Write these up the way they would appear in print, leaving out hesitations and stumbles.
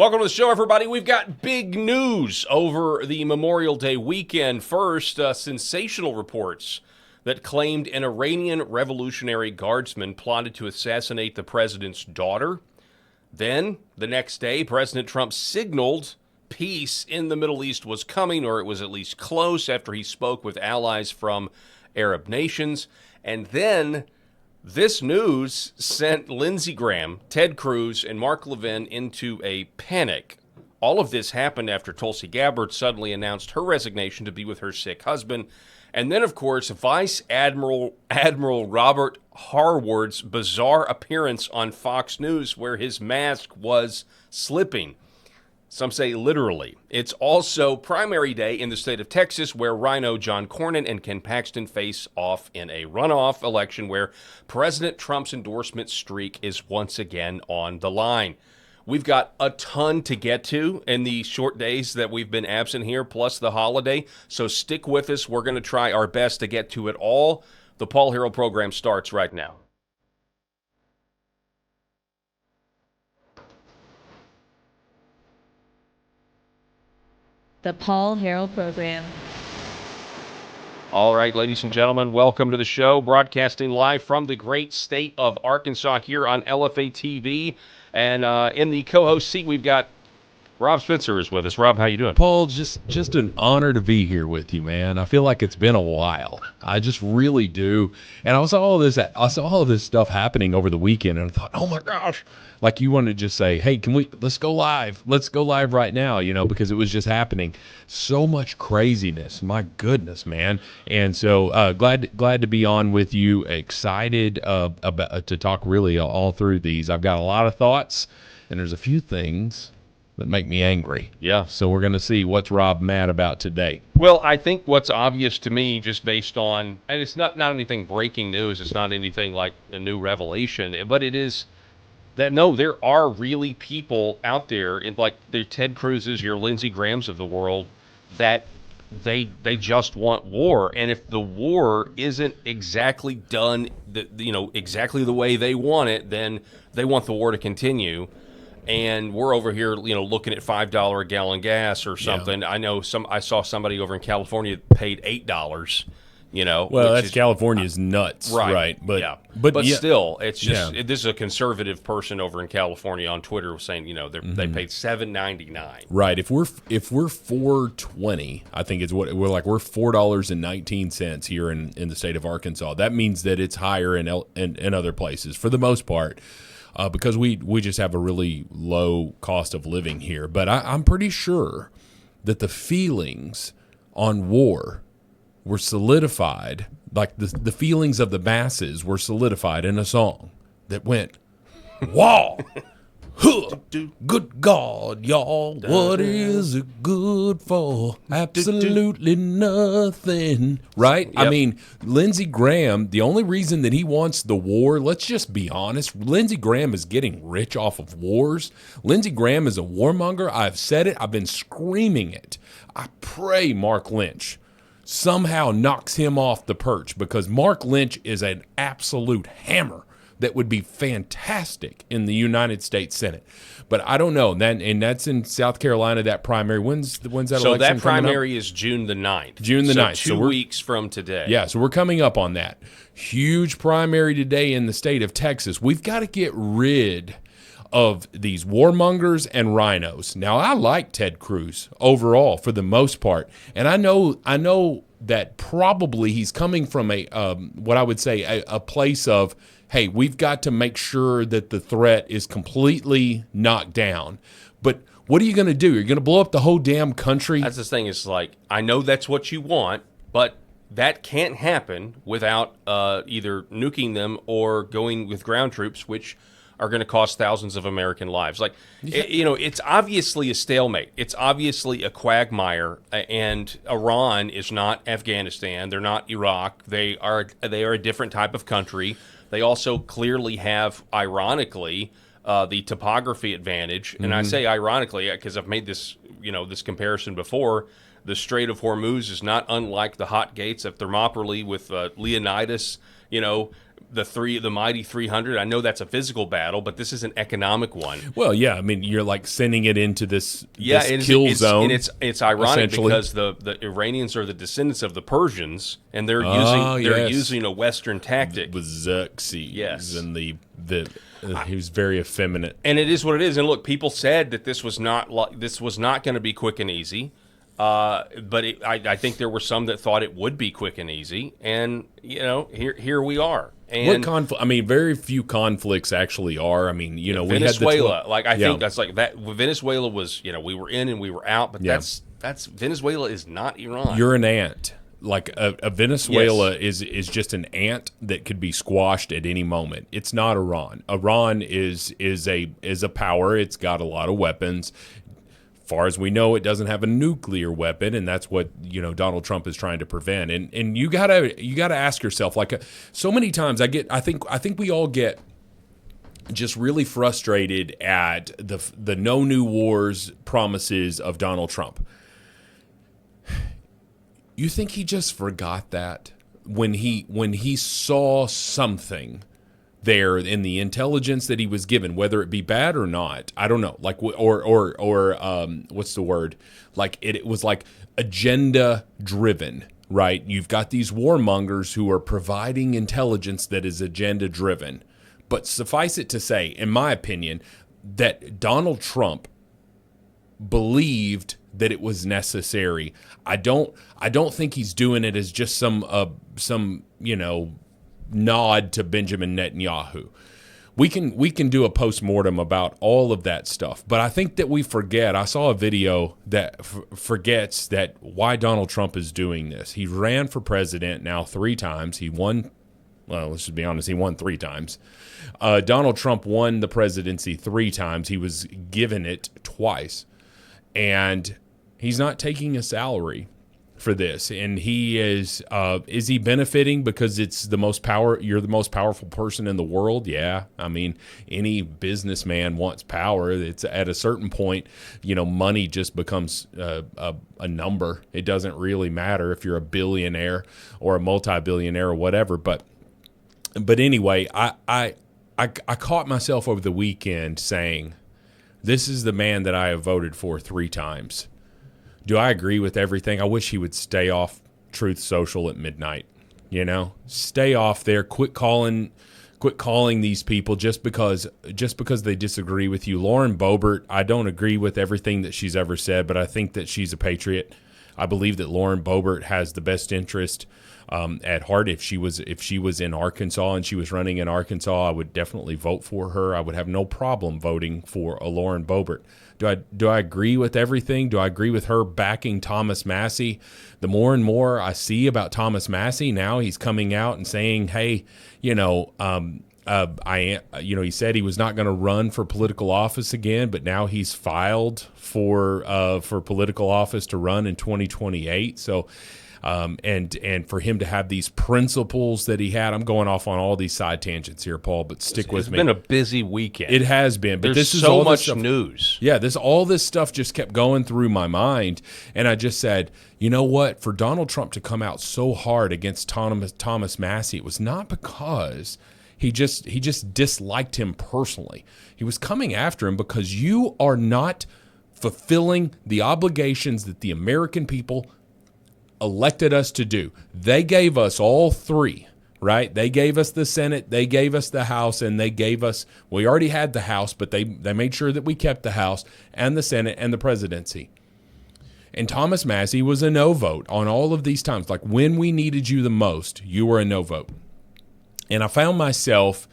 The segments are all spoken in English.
Welcome to the show, everybody. We've got big news over the Memorial Day weekend. First, sensational reports that claimed an Iranian Revolutionary Guardsman plotted to assassinate the president's daughter. Then, the next day, President Trump signaled peace in the Middle East was coming, or it was at least close, after he spoke with allies from Arab nations. And then this news sent Lindsey Graham, Ted Cruz, and Mark Levin into a panic. All of this happened after Tulsi Gabbard suddenly announced her resignation to be with her sick husband. And then, of course, Vice Admiral Robert Harward's bizarre appearance on Fox News where his mask was slipping. Some say literally. It's also primary day in the state of Texas, where Rhino John Cornyn and Ken Paxton face off in a runoff election where President Trump's endorsement streak is once again on the line. We've got a ton to get to in the short days that we've been absent here, plus the holiday. So stick with us. We're going to try our best to get to it all. The Paul Harrell program starts right now. The Paul Harrell program. All right, ladies and gentlemen, welcome to the show. Broadcasting live from the great state of Arkansas here on LFA TV. And in the co-host seat, we've got Rob Spencer is with us. Rob, how you doing? Paul, just an honor to be here with you, man. I feel like it's been a while. I just really do. And I saw all this stuff happening over the weekend, and I thought, oh my gosh, like you wanted to just say, hey, let's go live. Let's go live right now, because it was just happening. So much craziness. My goodness, man. And so glad to be on with you. Excited to talk really all through these. I've got a lot of thoughts, and there's a few things that make me angry. Yeah. So we're going to see what's Rob mad about today. Well, I think what's obvious to me, just based on, and it's not anything breaking news, it's not anything like a new revelation, but it is that, no, there are really people out there, in like the Ted Cruz's, your Lindsey Grahams of the world, that they just want war. And if the war isn't exactly done, exactly the way they want it, then they want the war to continue. And we're over here, looking at $5 a gallon gas or something. Yeah. I saw somebody over in California paid $8. Well, that's California's nuts, right? But still, it's just this is a conservative person over in California on Twitter saying, they paid $7.99. Right. If we're $4.20, I think it's what we're like. We're $4.19 here in the state of Arkansas. That means that it's higher in other places for the most part. Because we just have a really low cost of living here. But I'm pretty sure that the feelings on war were solidified, like the feelings of the masses were solidified in a song that went, "Wall, huh, good God, y'all, what is it good for? Absolutely nothing." Right? Yep. I mean, Lindsey Graham, the only reason that he wants the war, let's just be honest, Lindsey Graham is getting rich off of wars. Lindsey Graham is a warmonger. I've said it. I've been screaming it. I pray Mark Lynch somehow knocks him off the perch, because Mark Lynch is an absolute hammer that would be fantastic in the United States Senate. But I don't know. That's in South Carolina, that primary. When's that election coming up? So that primary is June the 9th. June the 9th. So 2 weeks from today. Yeah, so we're coming up on that. Huge primary today in the state of Texas. We've got to get rid of these warmongers and rhinos. Now, I like Ted Cruz overall for the most part. And I know that probably he's coming from what I would say a place of, hey, we've got to make sure that the threat is completely knocked down. But what are you going to do? You're going to blow up the whole damn country? That's the thing. It's like, I know that's what you want, but that can't happen without either nuking them or going with ground troops, which are going to cost thousands of American lives. Like, it's obviously a stalemate. It's obviously a quagmire, and Iran is not Afghanistan. They're not Iraq. They are a different type of country. They also clearly have, ironically, the topography advantage. And I say ironically because I've made this comparison before. The Strait of Hormuz is not unlike the hot gates of Thermopylae with Leonidas, the mighty 300. I know that's a physical battle, but this is an economic one. Well, yeah, I mean, you're like sending it into this It kill is, zone. and it's ironic because the Iranians are the descendants of the Persians, and they're using a Western tactic with Xerxes. Yes, and he was very effeminate. And it is what it is. And look, people said that this was not going to be quick and easy. But I think there were some that thought it would be quick and easy, and here we are. And what conflict? I mean, very few conflicts actually are. I mean, we Venezuela. had I think that's like that. Venezuela was, we were in and we were out, but that's Venezuela is not Iran. You're an ant. Like a Venezuela is just an ant that could be squashed at any moment. It's not Iran. Iran is a power. It's got a lot of weapons. Far as we know, it doesn't have a nuclear weapon, and that's what Donald Trump is trying to prevent. And you gotta ask yourself, like so many times, I think we all get just really frustrated at the no new wars promises of Donald Trump. You think he just forgot that when he saw something there in the intelligence that he was given, whether it be bad or not, I don't know. Like, or what's the word? Like it was like agenda driven, right? You've got these warmongers who are providing intelligence that is agenda driven. But suffice it to say, in my opinion, that Donald Trump believed that it was necessary. I don't think he's doing it as just some nod to Benjamin Netanyahu. We can do a postmortem about all of that stuff, but I think that we forget. I saw a video that forgets that why Donald Trump is doing this. He ran for president now 3 times. He won. Well, let's just be honest. He won 3 times. Donald Trump won the presidency 3 times. He was given it twice, and he's not taking a salary for this, and he is he benefiting because it's the most power? You're the most powerful person in the world. Yeah, I mean, any businessman wants power. It's at a certain point, money just becomes a number. It doesn't really matter if you're a billionaire or a multi-billionaire or whatever. But anyway, I caught myself over the weekend saying, this is the man that I have voted for 3 times. Do I agree with everything? I wish he would stay off Truth Social at midnight. Stay off there. Quit calling these people just because they disagree with you. Lauren Boebert, I don't agree with everything that she's ever said, but I think that she's a patriot. I believe that Lauren Boebert has the best interest at heart. If she was in Arkansas and she was running in Arkansas, I would definitely vote for her. I would have no problem voting for a Lauren Boebert. Do I agree with everything? Do I agree with her backing Thomas Massie? The more and more I see about Thomas Massie, now he's coming out and saying, hey, he said he was not going to run for political office again, but now he's filed for political office to run in 2028. So, and for him to have these principles that he had, I'm going off on all these side tangents here, Paul, but stick with me. It's been a busy weekend. It has been, but There's this is so all much this news. Yeah, all this stuff just kept going through my mind, and I just said, you know what? For Donald Trump to come out so hard against Thomas Massie, it was not because he just disliked him personally. He was coming after him because you are not fulfilling the obligations that the American people elected us to do. They gave us all 3, right? They gave us the Senate, they gave us the House, and we already had the House, but they made sure that we kept the House and the Senate and the presidency. And Thomas Massie was a no vote on all of these times. Like when we needed you the most, you were a no vote. And I found myself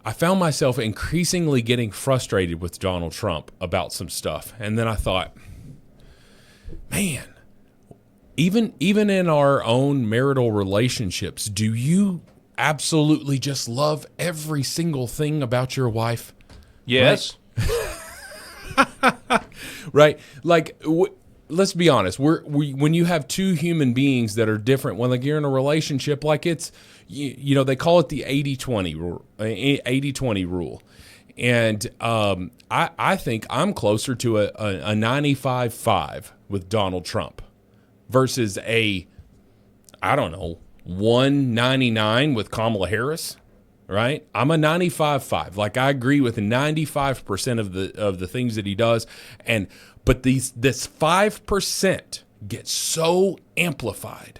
increasingly getting frustrated with Donald Trump about some stuff. And then I thought, man, even in our own marital relationships, do you absolutely just love every single thing about your wife? Yes. Right? Right? Like, let's be honest. When you have 2 human beings that are different, when like you're in a relationship, like it's, they call it the 80-20 rule. 80-20 rule. And I think I'm closer to a 95-5 with Donald Trump versus 199 with Kamala Harris. right? I'm a 95.5. Like, I agree with 95% of the things that he does, but this 5% gets so amplified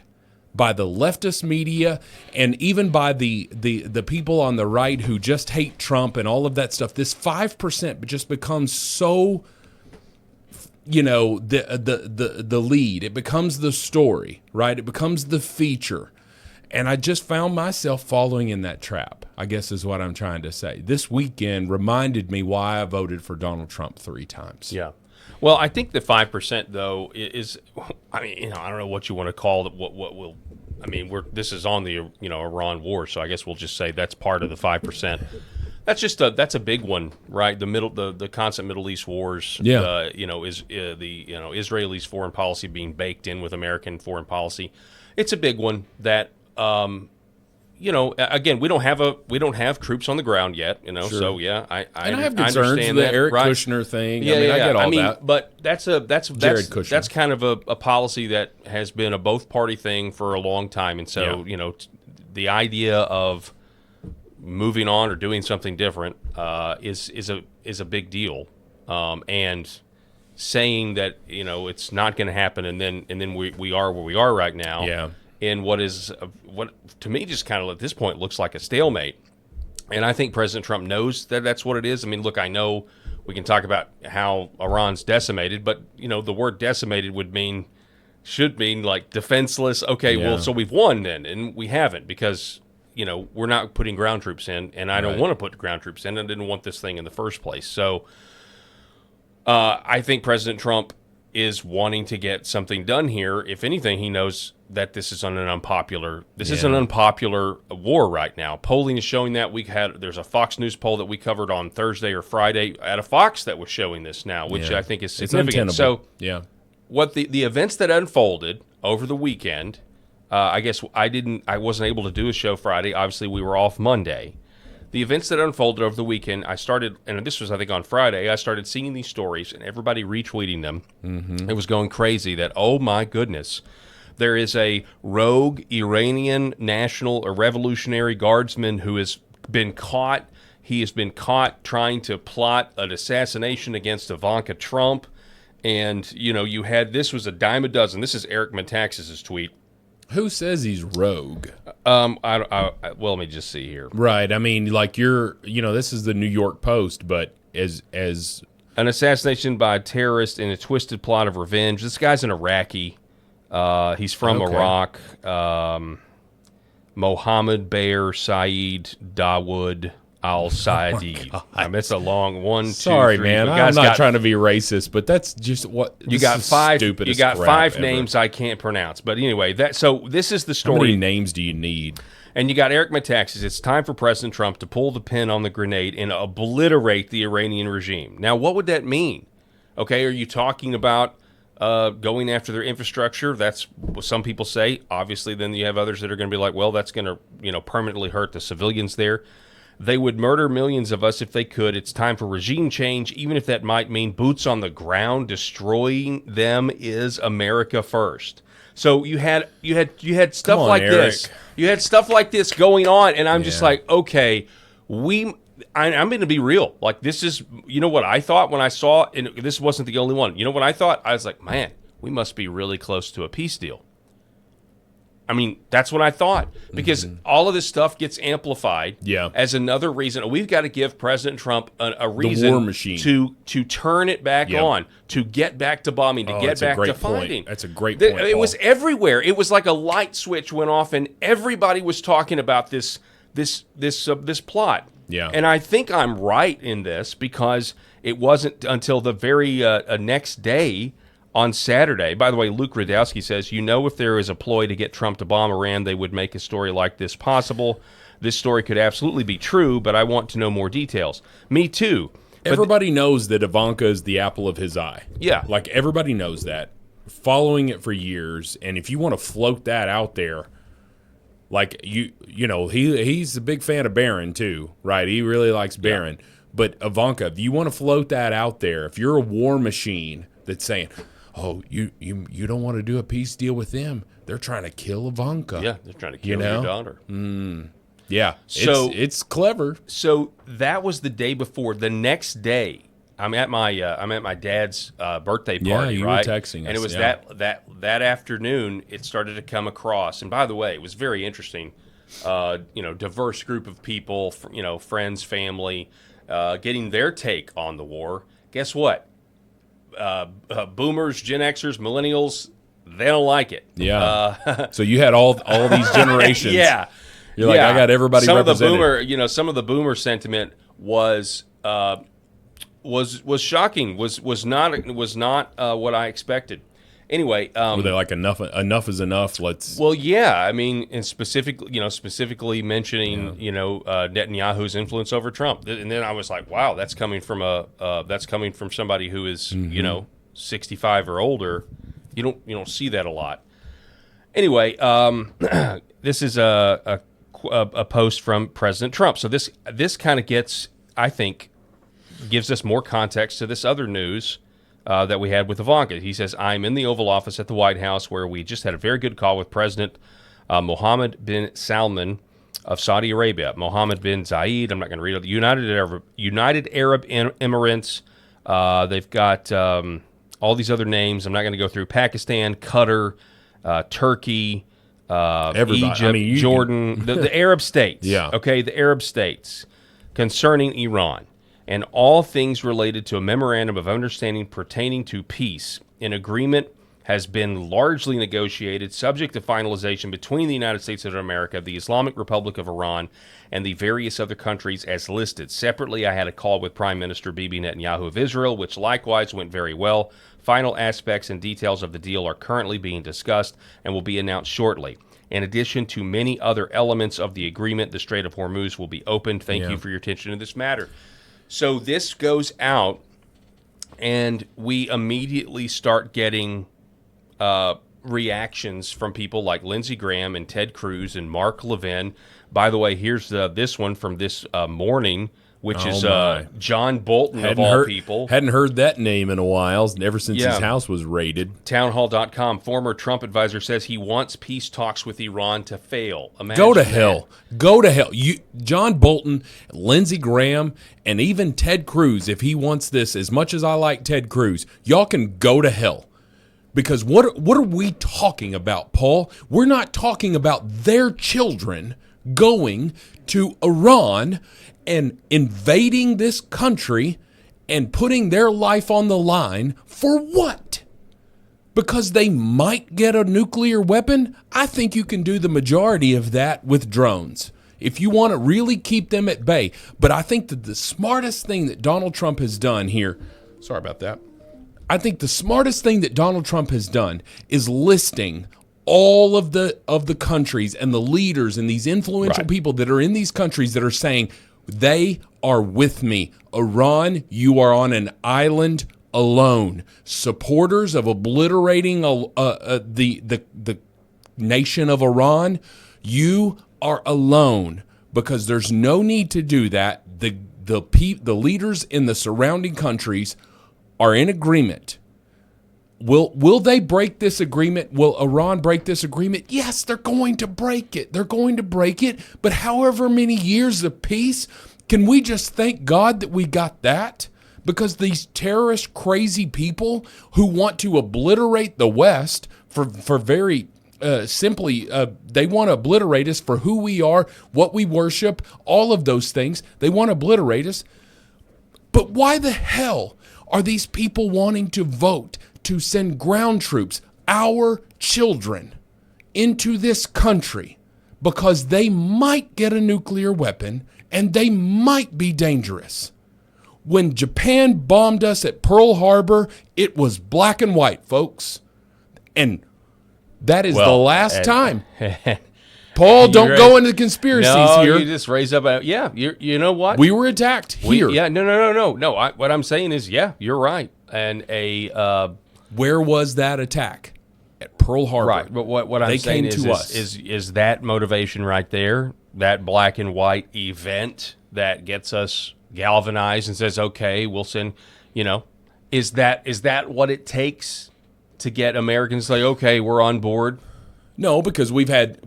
by the leftist media and even by the people on the right who just hate Trump and all of that stuff. This 5% just becomes so, the lead. It becomes the story, right? It becomes the feature. And I just found myself falling in that trap, I guess is what I'm trying to say. This weekend reminded me why I voted for Donald Trump 3 times. Yeah. Well, I think the 5%, though, is, I mean, I don't know what you want to call it. What will, I mean, this is on the, Iran war, so I guess we'll just say that's part of the 5%. That's a big one, right? The constant Middle East wars. Yeah. Israelis' foreign policy being baked in with American foreign policy. It's a big one that, again, we don't have troops on the ground yet, Sure. So yeah, I have concerns understand the that, Eric right? Kushner thing. Yeah, I get all that. But that's Jared Kushner. that's kind of a policy that has been a both party thing for a long time, and so the idea of moving on or doing something different is a big deal, and saying that it's not going to happen, and then we are where we are right now. Yeah. In what to me just kind of at this point looks like a stalemate. And I think President Trump knows that that's what it is. I mean, look, I know we can talk about how Iran's decimated, but, the word decimated should mean like defenseless. Okay, Yeah. well, so we've won then, and we haven't because, we're not putting ground troops in, and I don't want to put ground troops in. I didn't want this thing in the first place. So I think President Trump is wanting to get something done here. If anything, he knows that this is an unpopular war right now. Polling is showing that. There's a Fox News poll that we covered on Thursday or Friday at a Fox that was showing this now, which I think is significant. So what the events that unfolded over the weekend, I guess I wasn't able to do a show Friday. Obviously, we were off Monday. The events that unfolded over the weekend, I started, and this was, I think, on Friday, I started seeing these stories and everybody retweeting them. Mm-hmm. It was going crazy that, oh my goodness, there is a rogue Iranian National or Revolutionary Guardsman who has been caught. He has been caught trying to plot an assassination against Ivanka Trump. And, this was a dime a dozen. This is Eric Metaxas's tweet. Who says he's rogue? Well, let me just see here. Right. I mean, like this is the New York Post, but as an assassination by a terrorist in a twisted plot of revenge. This guy's an Iraqi. He's from Iraq. Mohammed Bayer Saeed Dawood Al-Saadi. It's a long one. Sorry, 2, 3. man. I'm not trying to be racist, but that's just what you got. Stupidest you got crap 5 ever. names I can't pronounce. But anyway, so this is the story. How many names do you need? And you got Eric Metaxas. It's time for President Trump to pull the pin on the grenade and obliterate the Iranian regime. Now, what would that mean? Okay, are you talking about going after their infrastructure? That's what some people say. Obviously, then you have others that are going to be like, well, that's going to permanently hurt the civilians there. They would murder millions of us if they could. It's time for regime change, even if that might mean boots on the ground. Destroying them is America first. So you had stuff like Eric. this. You had stuff like this going on, and I'm just like, okay, I'm going to be real. Like, this is, what I thought when I saw, and this wasn't the only one. You know what I thought? I was like, man, we must be really close to a peace deal. I mean, that's what I thought, because all of this stuff gets amplified as another reason. We've got to give President Trump a reason war machine. to turn it back on, to get back to bombing, to get back to fighting. That's a great point. It was everywhere. It was like a light switch went off, and everybody was talking about this plot. Yeah. And I think I'm right in this, because it wasn't until the very next day, on Saturday. By the way, Luke Radowski says, if there is a ploy to get Trump to bomb Iran, they would make a story like this possible. This story could absolutely be true, but I want to know more details. Me too. Everybody knows that Ivanka is the apple of his eye. Yeah. Like, everybody knows that. Following it for years, and if you want to float that out there, like, he's a big fan of Barron too, right? He really likes Barron. Yeah. But Ivanka, if you want to float that out there, if you're a war machine that's saying, oh, you don't want to do a peace deal with them. They're trying to kill Ivanka. Yeah, they're trying to kill your daughter. Yeah, So it's clever. So that was the day before. The next day, I'm at my dad's birthday party. Yeah, you were right? texting us, and it was yeah. that afternoon. It started to come across. And by the way, it was very interesting. Diverse group of people. Friends, family, getting their take on the war. Guess what? Boomers, Gen Xers, millennials, they don't like it. Yeah. So you had all these generations. Yeah. You're like, I got everybody represented. Some of the boomer sentiment was shocking. Was not what I expected. Anyway, Were they like enough is enough? Let's. well, yeah, I mean, and specifically mentioning Netanyahu's influence over Trump, and then I was like, wow, that's coming from somebody who is 65 or older. You don't see that a lot. Anyway, this is a post from President Trump. So this kind of gives us more context to this other news that we had with Ivanka. He says, I'm in the Oval Office at the White House where we just had a very good call with President Mohammed bin Salman of Saudi Arabia. Mohammed bin Zayed, I'm not going to read it, the United Arab Emirates. They've got all these other names. I'm not going to go through. Pakistan, Qatar, Turkey, Egypt, Jordan, the Arab states. Yeah. Okay, the Arab states concerning Iran and all things related to a memorandum of understanding pertaining to peace. An agreement has been largely negotiated, subject to finalization between the United States of America, the Islamic Republic of Iran, and the various other countries as listed. Separately, I had a call with Prime Minister Bibi Netanyahu of Israel, which likewise went very well. Final aspects and details of the deal are currently being discussed and will be announced shortly. In addition to many other elements of the agreement, the Strait of Hormuz will be opened. Thank you for your attention to this matter. So this goes out, and we immediately start getting reactions from people like Lindsey Graham and Ted Cruz and Mark Levin. By the way, here's this one from this morning, which is John Bolton of all people. Hadn't heard that name in a while, ever since his house was raided. Townhall.com, former Trump advisor says he wants peace talks with Iran to fail. Imagine Go to that. hell. Go to hell. John Bolton, Lindsey Graham, and even Ted Cruz, if he wants this, as much as I like Ted Cruz, y'all can go to hell. Because what are we talking about, Paul? We're not talking about their children going to Iran and invading this country and putting their life on the line for what? Because they might get a nuclear weapon? I think you can do the majority of that with drones if you want to really keep them at bay. But I think that the smartest thing that Donald Trump has done here, sorry about that, I think the smartest thing that Donald Trump has done is listing all of the countries and the leaders and these influential people that are in these countries that are saying, they are with me. Iran, you are on an island alone. Supporters of obliterating the nation of Iran, you are alone, because there's no need to do that. The leaders in the surrounding countries are in agreement. Will they break this agreement? Will Iran break this agreement? Yes, they're going to break it. They're going to break it. But however many years of peace, can we just thank God that we got that? Because these terrorist, crazy people who want to obliterate the West for very simply, they want to obliterate us for who we are, what we worship, all of those things. They want to obliterate us. But why the hell are these people wanting to vote to send ground troops, our children, into this country? Because they might get a nuclear weapon and they might be dangerous. When Japan bombed us at Pearl Harbor, it was black and white, folks. And that is the last time. Paul, don't go into conspiracies here. You just raise up. You know what? We were attacked here. No. What I'm saying is, you're right. And where was that attack? At Pearl Harbor. Right, but what I'm saying is that motivation right there, that black and white event that gets us galvanized and says, okay, we'll send, is that what it takes to get Americans to say, okay, we're on board? No, because we've had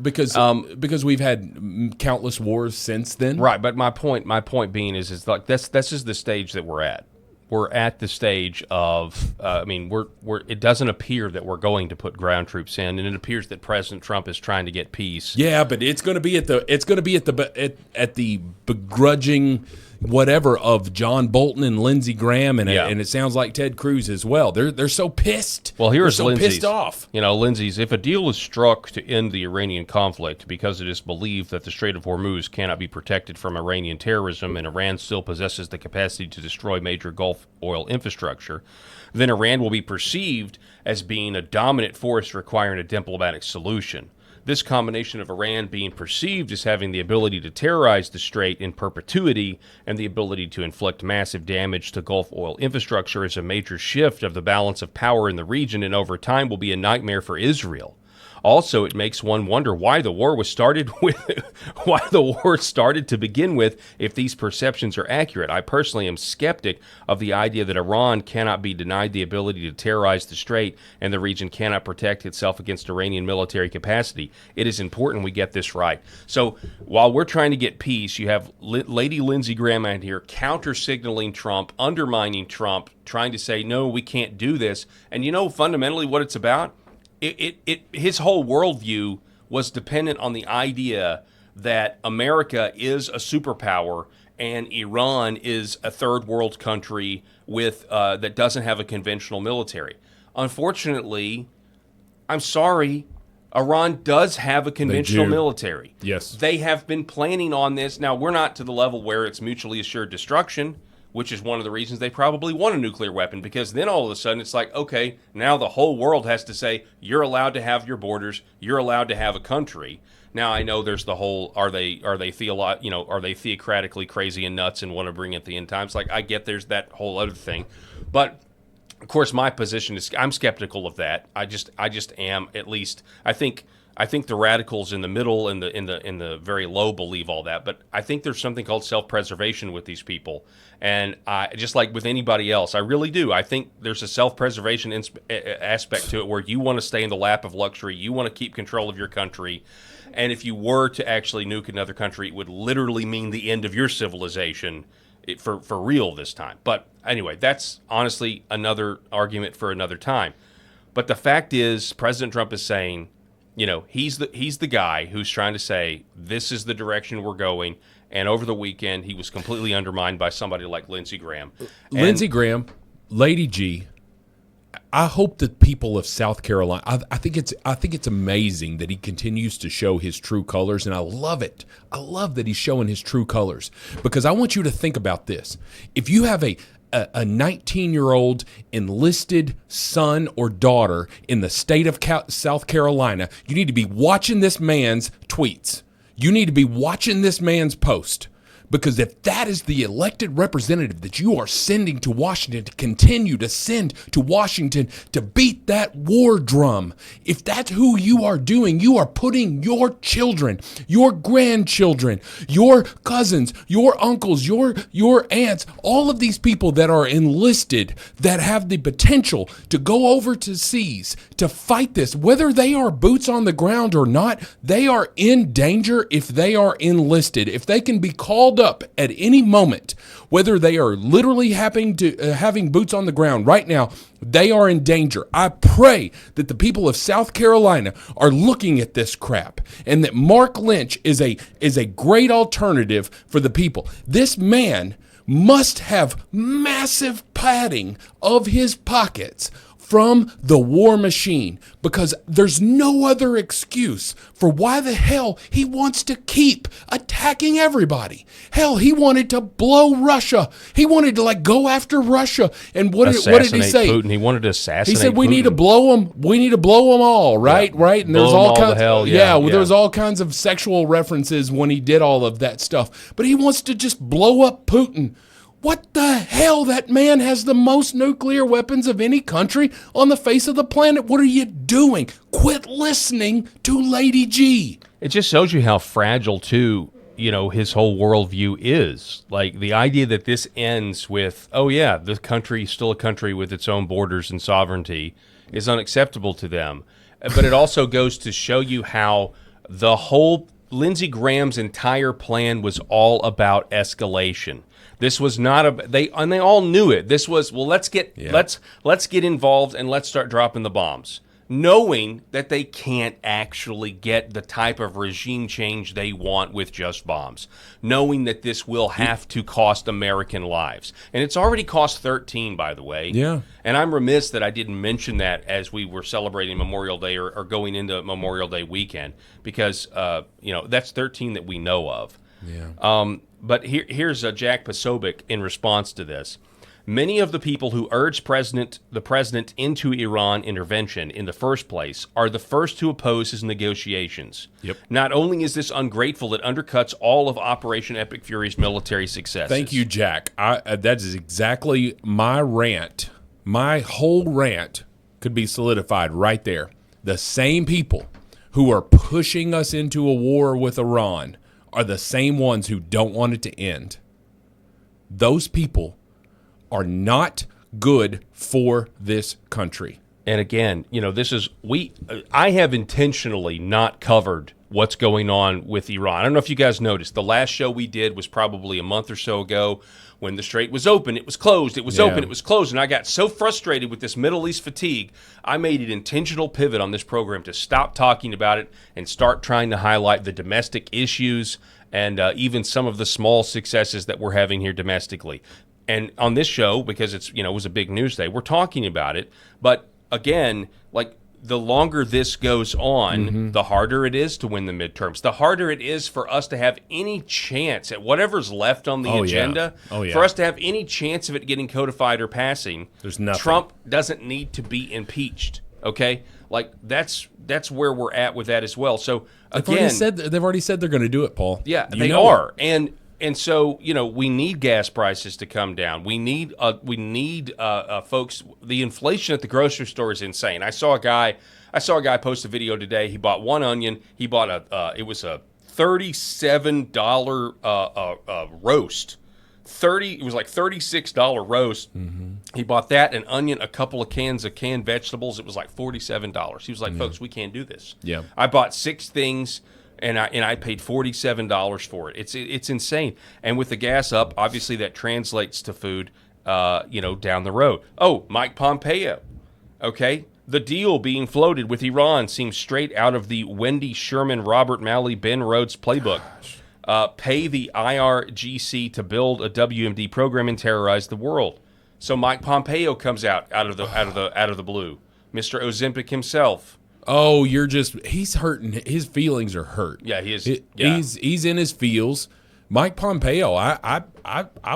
countless wars since then. Right, but my point being is like this is the stage that we're at. We're at the stage of we're it doesn't appear that we're going to put ground troops in, and it appears that President Trump is trying to get peace. Yeah, but it's going to be at the begrudging whatever of John Bolton and Lindsey Graham, and it sounds like Ted Cruz as well. They're so pissed. Well, here's Lindsey's. Pissed off. Lindsey's, if a deal is struck to end the Iranian conflict because it is believed that the Strait of Hormuz cannot be protected from Iranian terrorism and Iran still possesses the capacity to destroy major Gulf oil infrastructure, then Iran will be perceived as being a dominant force requiring a diplomatic solution. This combination of Iran being perceived as having the ability to terrorize the Strait in perpetuity and the ability to inflict massive damage to Gulf oil infrastructure is a major shift of the balance of power in the region, and over time will be a nightmare for Israel. Also, it makes one wonder why the war started to begin with if these perceptions are accurate. I personally am skeptic of the idea that Iran cannot be denied the ability to terrorize the Strait and the region cannot protect itself against Iranian military capacity. It is important we get this right. So while we're trying to get peace, you have Lady Lindsey Graham out here counter-signaling Trump, undermining Trump, trying to say, no, we can't do this. And you know fundamentally what it's about? His whole worldview was dependent on the idea that America is a superpower and Iran is a third world country with that doesn't have a conventional military. Unfortunately, I'm sorry, Iran does have a conventional military. Yes. They have been planning on this. Now, we're not to the level where it's mutually assured destruction, which is one of the reasons they probably want a nuclear weapon, because then all of a sudden it's like, okay, now the whole world has to say, you're allowed to have your borders, you're allowed to have a country. Now I know there's the whole, are they theocratically crazy and nuts and want to bring it the end times? Like, I get there's that whole other thing. But of course my position is I'm skeptical of that. I just am, at least. I think the radicals in the middle and in the very low believe all that, but I think there's something called self-preservation with these people, and I just like with anybody else, I really do. I think there's a self-preservation aspect to it where you want to stay in the lap of luxury, you want to keep control of your country, and if you were to actually nuke another country, it would literally mean the end of your civilization for real this time. But anyway, that's honestly another argument for another time. But the fact is, President Trump is saying, he's the guy who's trying to say this is the direction we're going. And over the weekend, he was completely undermined by somebody like Lindsey Graham. Lindsey Graham, Lady G. I hope that people of South Carolina. I think it's amazing that he continues to show his true colors, and I love it. I love that he's showing his true colors, because I want you to think about this. If you have a 19-year-old enlisted son or daughter in the state of South Carolina, you need to be watching this man's tweets. You need to be watching this man's post. Because if that is the elected representative that you are sending to Washington to continue to send to Washington to beat that war drum, if that's who you are doing, you are putting your children, your grandchildren, your cousins, your uncles, your aunts, all of these people that are enlisted, that have the potential to go over to seas to fight this, whether they are boots on the ground or not, they are in danger if they are enlisted. If they can be called up at any moment, whether they are literally having boots on the ground right now, they are in danger. I pray that the people of South Carolina are looking at this crap, and that Mark Lynch is a great alternative for the people. This man must have massive padding of his pockets from the war machine, because there's no other excuse for why the hell he wants to keep attacking everybody. Hell, he wanted to blow Russia. He wanted to go after Russia. And what did he say? Putin. He wanted to assassinate. He said we Putin. need to blow them. We need to blow them all, right? Yeah. Right? And Blow there's them all all kinds. to hell. There was all kinds of sexual references when he did all of that stuff. But he wants to just blow up Putin. What the hell? That man has the most nuclear weapons of any country on the face of the planet. What are you doing? Quit listening to Lady G. It just shows you how fragile, too, his whole worldview is. Like, the idea that this ends with, oh, yeah, the country is still a country with its own borders and sovereignty is unacceptable to them. but it also goes to show you how the whole Lindsey Graham's entire plan was all about escalation. This was not they all knew it. This was, well, let's get involved and let's start dropping the bombs, knowing that they can't actually get the type of regime change they want with just bombs, knowing that this will have to cost American lives. And it's already cost 13, by the way. Yeah. And I'm remiss that I didn't mention that as we were celebrating Memorial Day or going into Memorial Day weekend, because that's 13 that we know of. Yeah. But here's Jack Posobiec in response to this. Many of the people who urged the president into Iran intervention in the first place are the first to oppose his negotiations. Yep. Not only is this ungrateful, it undercuts all of Operation Epic Fury's military successes. Thank you, Jack. That is exactly my rant. My whole rant could be solidified right there. The same people who are pushing us into a war with Iran are the same ones who don't want it to end. Those people are not good for this country. And again, I have intentionally not covered what's going on with Iran. I don't know if you guys noticed. The last show we did was probably a month or so ago when the strait was open. It was closed. It was open. It was closed. And I got so frustrated with this Middle East fatigue, I made an intentional pivot on this program to stop talking about it and start trying to highlight the domestic issues and even some of the small successes that we're having here domestically. And on this show, because it was a big news day, we're talking about it. But again, the longer this goes on, the harder it is to win the midterms. The harder it is for us to have any chance at whatever's left on the agenda. For us to have any chance of it getting codified or passing. There's nothing. Trump doesn't need to be impeached. Okay, that's where we're at with that as well. So again, they've already said they're going to do it, Paul. Yeah, they are, and so we need gas prices to come down. We need folks. The inflation at the grocery store is insane. I saw a guy post a video today. He bought one onion. He bought it was a $37 roast. It was like $36 roast. He bought that, an onion, a couple of cans of canned vegetables. It was like $47. He was like, folks, we can't do this. Yeah. I bought 6 things. And I paid $47 for it. It's insane. And with the gas up, obviously that translates to food, down the road. Oh, Mike Pompeo. Okay, the deal being floated with Iran seems straight out of the Wendy Sherman, Robert Malley, Ben Rhodes playbook. Pay the IRGC to build a WMD program and terrorize the world. So Mike Pompeo comes out of the blue. Mr. Ozempic himself. Oh, he's hurting. His feelings are hurt. Yeah, he is. He's in his feels. Mike Pompeo, I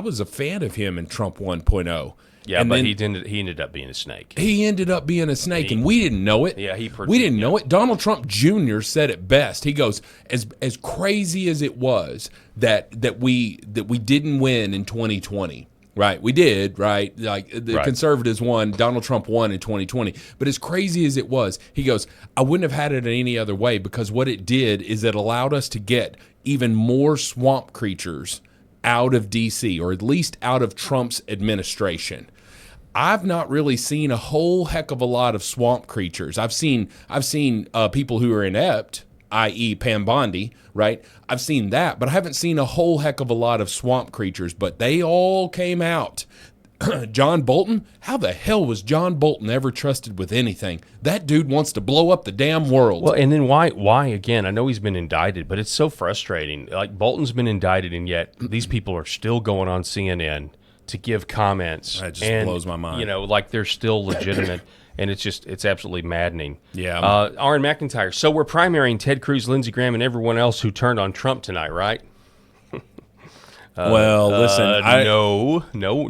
was a fan of him in Trump 1.0. Yeah, but he ended up being a snake. He ended up being a snake, and we didn't know it. Yeah, we didn't know it. Donald Trump Jr. said it best. He goes, as crazy as it was that we didn't win in 2020. Right, we did, right? Like the conservatives won, Donald Trump won in 2020. But as crazy as it was, he goes, I wouldn't have had it any other way, because what it did is it allowed us to get even more swamp creatures out of D.C., or at least out of Trump's administration. I've not really seen a whole heck of a lot of swamp creatures. I've seen people who are inept, i.e. Pam Bondi, right? I've seen that, but I haven't seen a whole heck of a lot of swamp creatures, but they all came out. John Bolton? How the hell was John Bolton ever trusted with anything? That dude wants to blow up the damn world. Well, and then why again? I know he's been indicted, but it's so frustrating. Like, Bolton's been indicted, and yet these people are still going on CNN to give comments. That just blows my mind. Like they're still legitimate. And it's absolutely maddening. Yeah. Aaron McIntyre. So we're primarying Ted Cruz, Lindsey Graham, and everyone else who turned on Trump tonight, right? Well, listen. No.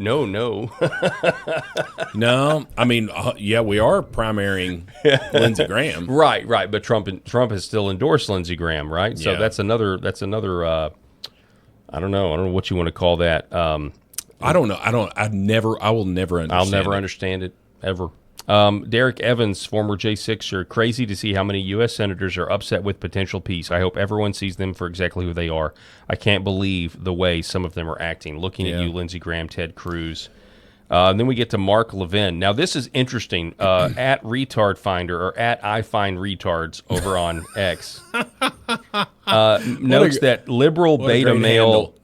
No. I mean, yeah, we are primarying Lindsey Graham. Right. But Trump has still endorsed Lindsey Graham, right? So Yeah. that's another. I don't know what you want to call that. I don't know. I will never understand. I'll never understand it ever. Derek Evans, former J6er, crazy to see how many U.S. senators are upset with potential peace. I hope everyone sees them for exactly who they are. I can't believe the way some of them are acting. Looking at you, Lindsey Graham, Ted Cruz. Then we get to Mark Levin. Now, this is interesting. At Retard Finder, or at I Find Retards over on X, notes that liberal beta male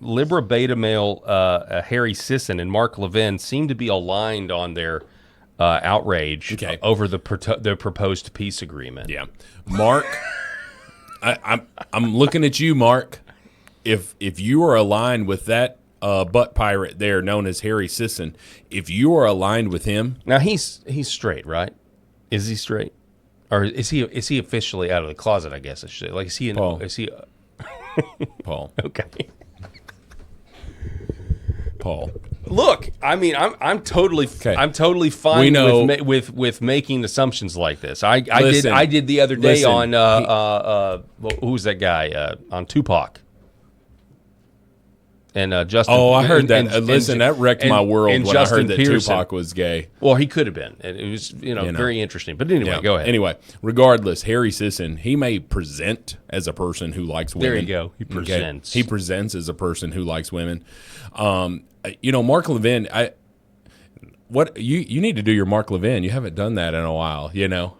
Harry Sisson and Mark Levin seem to be aligned on their outrage over the proposed peace agreement. Yeah, Mark, I'm looking at you, Mark. If you are aligned with that butt pirate there, known as Harry Sisson, if you are aligned with him, now he's straight, right? Is he straight, or is he officially out of the closet? I guess I should say. Like, is he? Paul. Is he? Paul. Okay. Paul. Look, I mean, I'm totally fine with making assumptions like this. I did the other day on who was that guy on Tupac. And Justin. Oh, I heard that. That wrecked my world when I heard that Tupac was gay. Well, he could have been. It was, very interesting. But anyway, go ahead. Anyway, regardless, Harry Sisson, he may present as a person who likes women. There you go. He presents. Okay? He presents as a person who likes women. Mark Levin. You need to do your Mark Levin. You haven't done that in a while.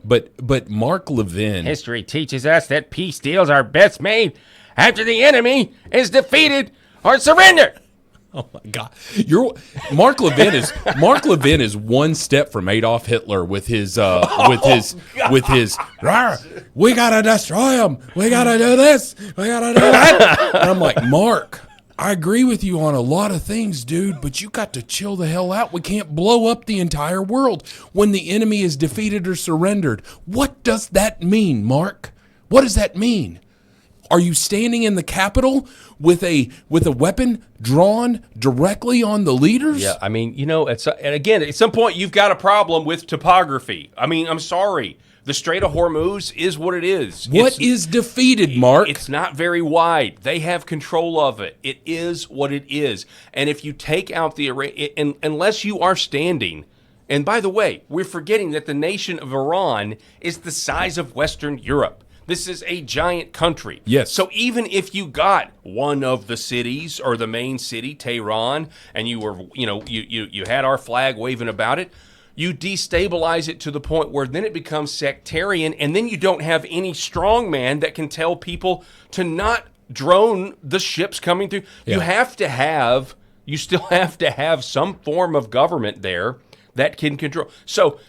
But Mark Levin. History teaches us that peace deals are best made after the enemy is defeated or surrender. Oh my God! Mark Levin is one step from Adolf Hitler with his we gotta destroy him. We gotta do this. We gotta do that. And I'm like, Mark, I agree with you on a lot of things, dude, but you got to chill the hell out. We can't blow up the entire world when the enemy is defeated or surrendered. What does that mean, Mark? What does that mean? Are you standing in the Capitol with a weapon drawn directly on the leaders? Yeah, I mean, and again, at some point you've got a problem with topography. I mean, I'm sorry. The Strait of Hormuz is what it is. What is defeated, Mark? It's not very wide. They have control of it. It is what it is. And if you take out unless you are standing, and by the way, we're forgetting that the nation of Iran is the size of Western Europe. This is a giant country. Yes. So even if you got one of the cities or the main city, Tehran, and you were, you had our flag waving about it, you destabilize it to the point where then it becomes sectarian, and then you don't have any strong man that can tell people to not drone the ships coming through. Yeah. You still have to have some form of government there that can control. So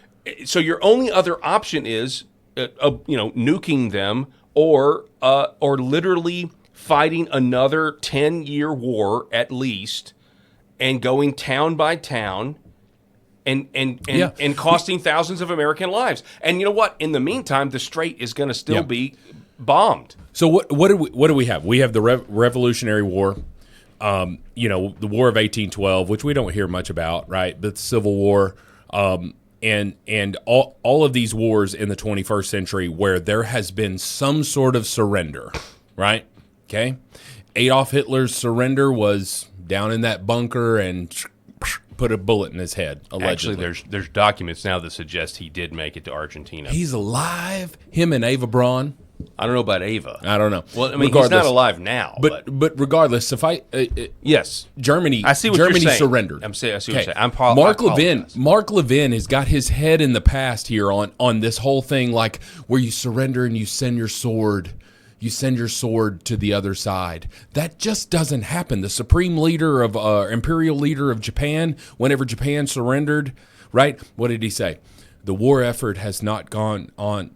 your only other option is nuking them or literally fighting another 10-year war at least, and going town by town and costing thousands of American lives. And you know what? In the meantime, the Strait is going to still be bombed. So what do we have? We have the Revolutionary War, the War of 1812, which we don't hear much about, right? The Civil War. And all of these wars in the 21st century where there has been some sort of surrender, right? Okay. Adolf Hitler's surrender was down in that bunker and put a bullet in his head, allegedly. Actually, there's documents now that suggest he did make it to Argentina. He's alive, him and Ava Braun. I don't know about Ava. I don't know. Well, I mean, he's not alive now. But regardless, yes, Germany. I see what Germany you're saying. surrendered. I see what you're saying. Mark Levin has got his head in the past here on this whole thing, like where you surrender and you send your sword. You send your sword to the other side. That just doesn't happen. The supreme leader of imperial leader of Japan, whenever Japan surrendered, right? What did he say? The war effort has not gone on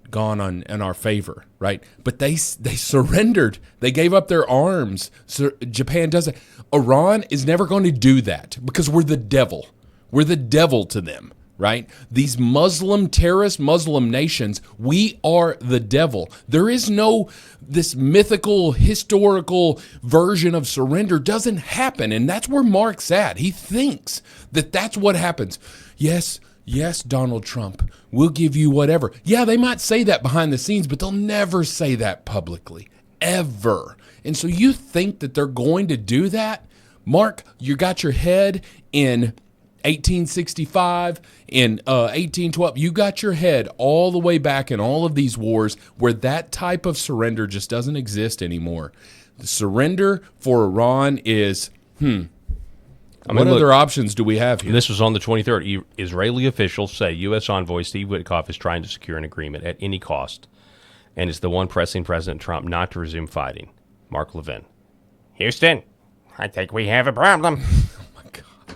in our favor, right? But they surrendered. They gave up their arms. So Japan doesn't. Iran is never going to do that because we're the devil. We're the devil to them, right? These Muslim terrorist Muslim nations, we are the devil. There is this mythical, historical version of surrender doesn't happen, and that's where Mark's at. He thinks that that's what happens. Yes, Donald Trump, we'll give you whatever. Yeah, they might say that behind the scenes, but they'll never say that publicly, ever. And so you think that they're going to do that? Mark, you got your head in 1865, in 1812. You got your head all the way back in all of these wars where that type of surrender just doesn't exist anymore. The surrender for Iran is, What other options do we have here? This was on the 23rd. Israeli officials say U.S. envoy Steve Witkoff is trying to secure an agreement at any cost and is the one pressing President Trump not to resume fighting. Mark Levin. Houston, I think we have a problem.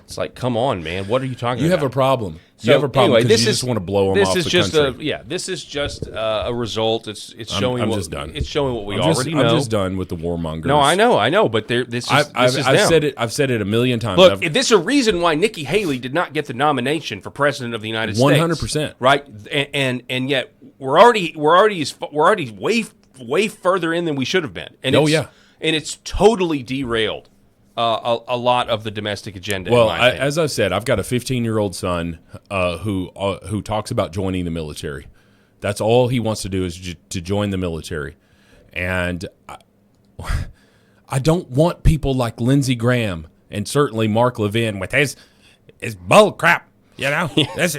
It's like, come on, man. What are you talking about? You have a problem. You have a problem because you just want to blow them off the country. This is just a result. It's showing. I'm just done. It's showing what we already know. I'm just done with the warmongers. No, I know. But this is. I've said it a million times. Look, this is a reason why Nikki Haley did not get the nomination for president of the United States. 100%. Right, and yet we're already way further in than we should have been. And it's totally derailed a lot of the domestic agenda. Well, as I said, I've got a 15-year-old son who talks about joining the military. That's all he wants to do is to join the military. And I don't want people like Lindsey Graham and certainly Mark Levin with his bull crap. You know, this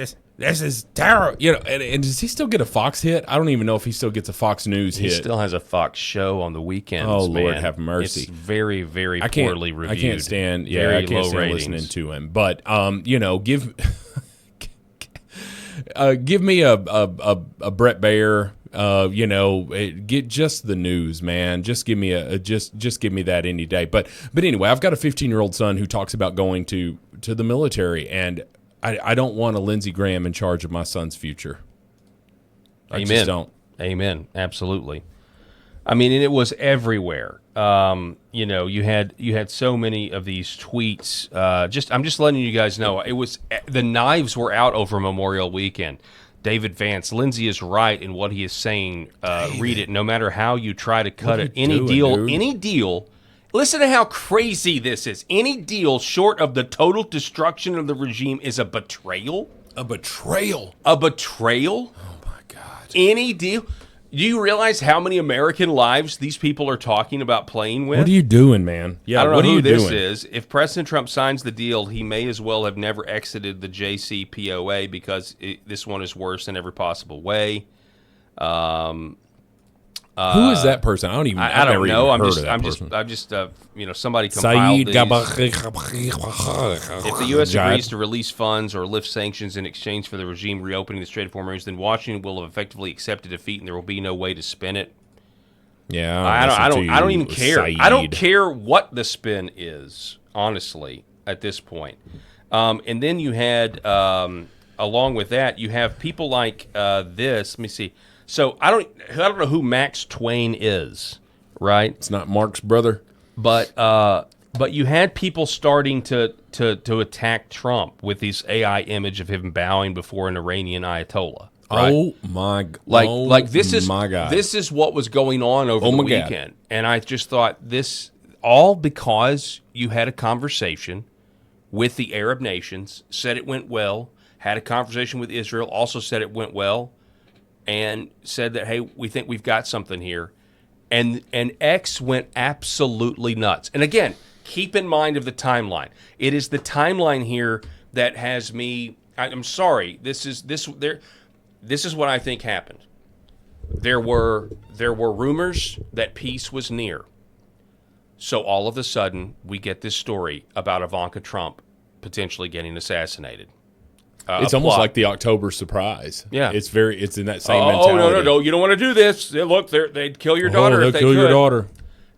is terrible. You know, and does he still get a Fox hit? I don't even know if he still gets a Fox News hit. He still has a Fox show on the weekends. Oh, Lord, man. have mercy. It's very, very poorly reviewed. I can't stand. Very I can't stand ratings. listening to him. But give me a Brett Baer. Get just the news, man. Just give me just give me that any day. But anyway, I've got a 15-year-old son who talks about going to the military, and I don't want a Lindsey Graham in charge of my son's future. I just don't. Amen. Absolutely. I mean, and it was everywhere. You had so many of these tweets. I'm just letting you guys know. It was the knives were out over Memorial Weekend. David Vance, Lindsey is right in what he is saying. Read it. No matter how you try to cut it, any deal. Listen to how crazy this is. Any deal short of the total destruction of the regime is a betrayal. A betrayal. A betrayal. Oh my God. Any deal. Do you realize how many American lives these people are talking about playing with? What are you doing, man? Yeah, I don't know what are who you this doing? is. If President Trump signs the deal, he may as well have never exited the JCPOA because this one is worse in every possible way. Who is that person? I don't even. I don't know. I'm just somebody compiled Saeed these. If the U.S. agrees to release funds or lift sanctions in exchange for the regime reopening the Strait of Hormuz, then Washington will have effectively accepted defeat, and there will be no way to spin it. Yeah, I don't even care. Saeed. I don't care what the spin is, honestly, at this point. And then you had, along with that, you have people like this. Let me see. So I don't know who Max Twain is, right? It's not Mark's brother, but you had people starting to attack Trump with this AI image of him bowing before an Iranian Ayatollah. Right? Oh my God! Like this is my God. This is what was going on over the weekend, and I just thought this all because you had a conversation with the Arab nations, said it went well, had a conversation with Israel, also said it went well. And said that, hey, we think we've got something here. And X went absolutely nuts. And again, keep in mind of the timeline. It is the timeline here that has me. I'm sorry. This is what I think happened. There were rumors that peace was near. So all of a sudden, we get this story about Ivanka Trump potentially getting assassinated. It's almost like the October surprise. Yeah, it's in that same mentality. Oh no! You don't want to do this. Look, they'd kill your daughter. They'll if they kill could. your daughter.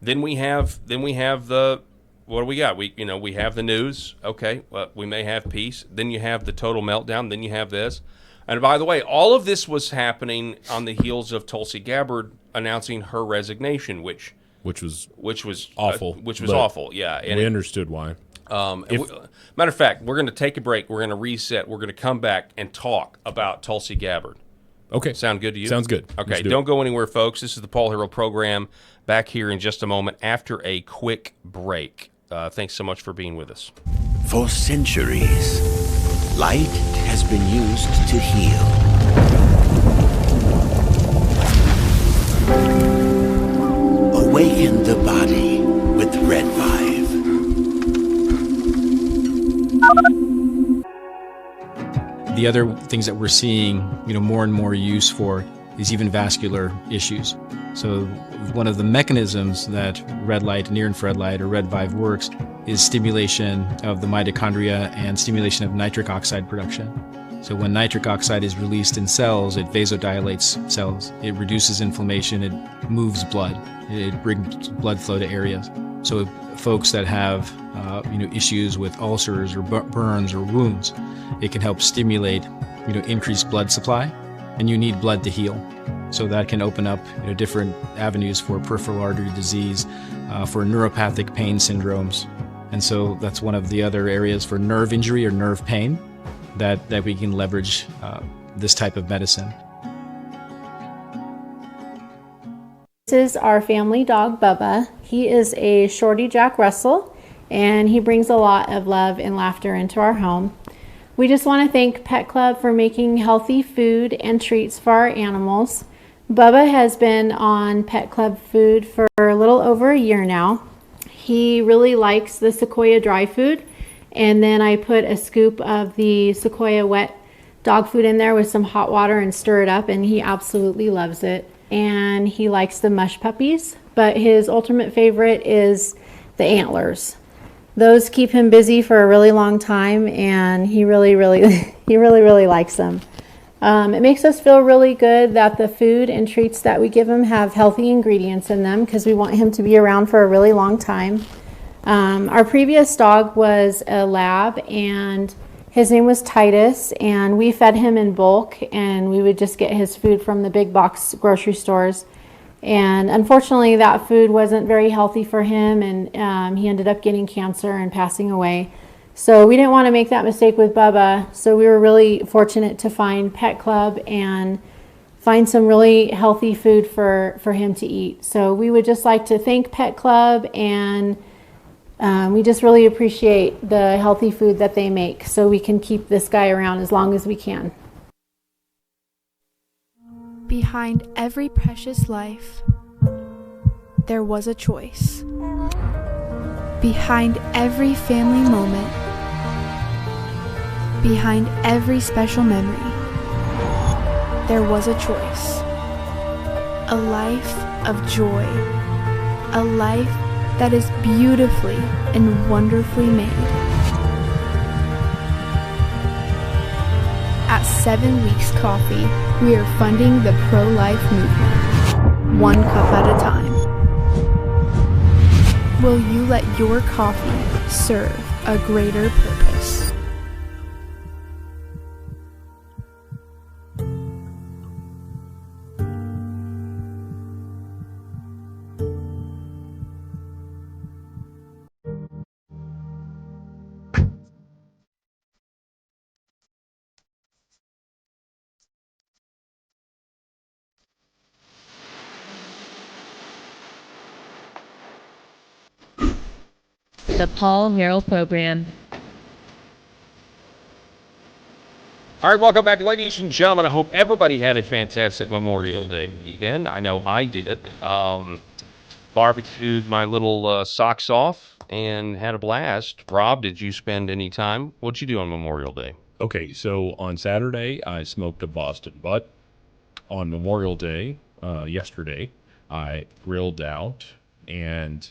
Then we have the what do we got? We have the news. Okay, well, we may have peace. Then you have the total meltdown. Then you have this. And by the way, all of this was happening on the heels of Tulsi Gabbard announcing her resignation, which was awful. Awful. Yeah, and we understood why. Matter of fact, we're going to take a break. We're going to reset. We're going to come back and talk about Tulsi Gabbard. Okay. Sound good to you? Sounds good. Okay, don't go anywhere, folks. This is the Paul Harrell Program. Back here in just a moment after a quick break. Thanks so much for being with us. For centuries, light has been used to heal. Awaken the body with Red 5. The other things that we're seeing, more and more use for is even vascular issues. So one of the mechanisms that red light, near infrared light, or red vive works is stimulation of the mitochondria and stimulation of nitric oxide production. So when nitric oxide is released in cells, it vasodilates cells. It reduces inflammation. It moves blood. It brings blood flow to areas. So folks that have issues with ulcers or burns or wounds, it can help stimulate increased blood supply, and you need blood to heal. So that can open up different avenues for peripheral artery disease, for neuropathic pain syndromes. And so that's one of the other areas for nerve injury or nerve pain that we can leverage this type of medicine. This is our family dog, Bubba. He is a Shorty Jack Russell, and he brings a lot of love and laughter into our home. We just want to thank Pet Club for making healthy food and treats for our animals. Bubba has been on Pet Club food for a little over a year now. He really likes the Sequoia dry food, and then I put a scoop of the Sequoia wet dog food in there with some hot water and stir it up, and he absolutely loves it. And he likes the mush puppies, but his ultimate favorite is the antlers. Those keep him busy for a really long time, and he really likes them. It makes us feel really good that the food and treats that we give him have healthy ingredients in them, because we want him to be around for a really long time. Our previous dog was a lab, and his name was Titus, and we fed him in bulk, and we would just get his food from the big box grocery stores. And unfortunately, that food wasn't very healthy for him, and he ended up getting cancer and passing away. So we didn't want to make that mistake with Bubba, so we were really fortunate to find Pet Club and find some really healthy food for him to eat. So we would just like to thank Pet Club, and we just really appreciate the healthy food that they make, so we can keep this guy around as long as we can. Behind every precious life, there was a choice. Behind every family moment, behind every special memory, there was a choice. A life of joy, a life that is beautifully and wonderfully made. At 7 Weeks Coffee, we are funding the pro-life movement, one cup at a time. Will you let your coffee serve a greater purpose? The Paul Harrell Program. All right, welcome back, ladies and gentlemen. I hope everybody had a fantastic Memorial Day weekend. I know I did. Barbecued my little socks off and had a blast. Rob, did you spend any time? What'd you do on Memorial Day? Okay, so on Saturday, I smoked a Boston butt. On Memorial Day, yesterday, I grilled out and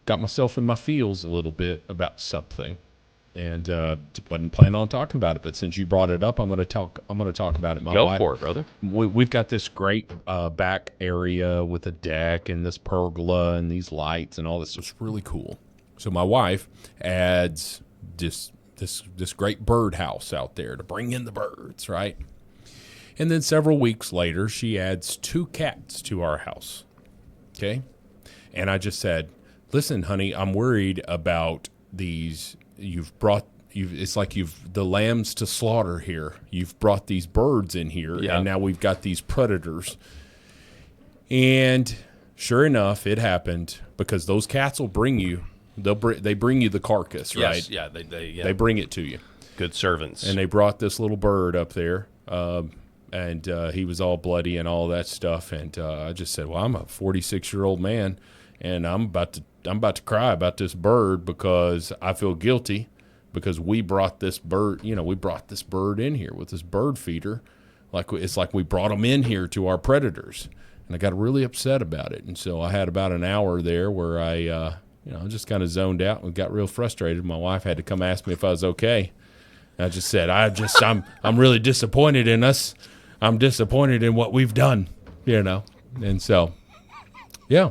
got myself in my feels a little bit about something, and wasn't planning on talking about it. But since you brought it up, I'm going to talk about it. Go for it, brother. We've got this great back area with a deck and this pergola and these lights and all this. It's really cool. So my wife adds this great birdhouse out there to bring in the birds, right? And then several weeks later, she adds 2 cats to our house. Okay, and I just said, listen, honey, I'm worried about these. It's like the lambs to slaughter here. You've brought these birds in here, and now we've got these predators. And sure enough, it happened, because those cats will bring you. They bring you the carcass, right? Yes, yeah, they bring it to you. Good servants. And they brought this little bird up there, and he was all bloody and all that stuff. And I just said, well, I'm a 46-year-old man, and I'm about to cry about this bird, because I feel guilty, because we brought this bird, in here with this bird feeder. It's like we brought them in here to our predators. and I got really upset about it. And so I had about an hour there where I just kind of zoned out and got real frustrated. My wife had to come ask me if I was okay. And I just said, I'm really disappointed in us. I'm disappointed in what we've done, And so, yeah,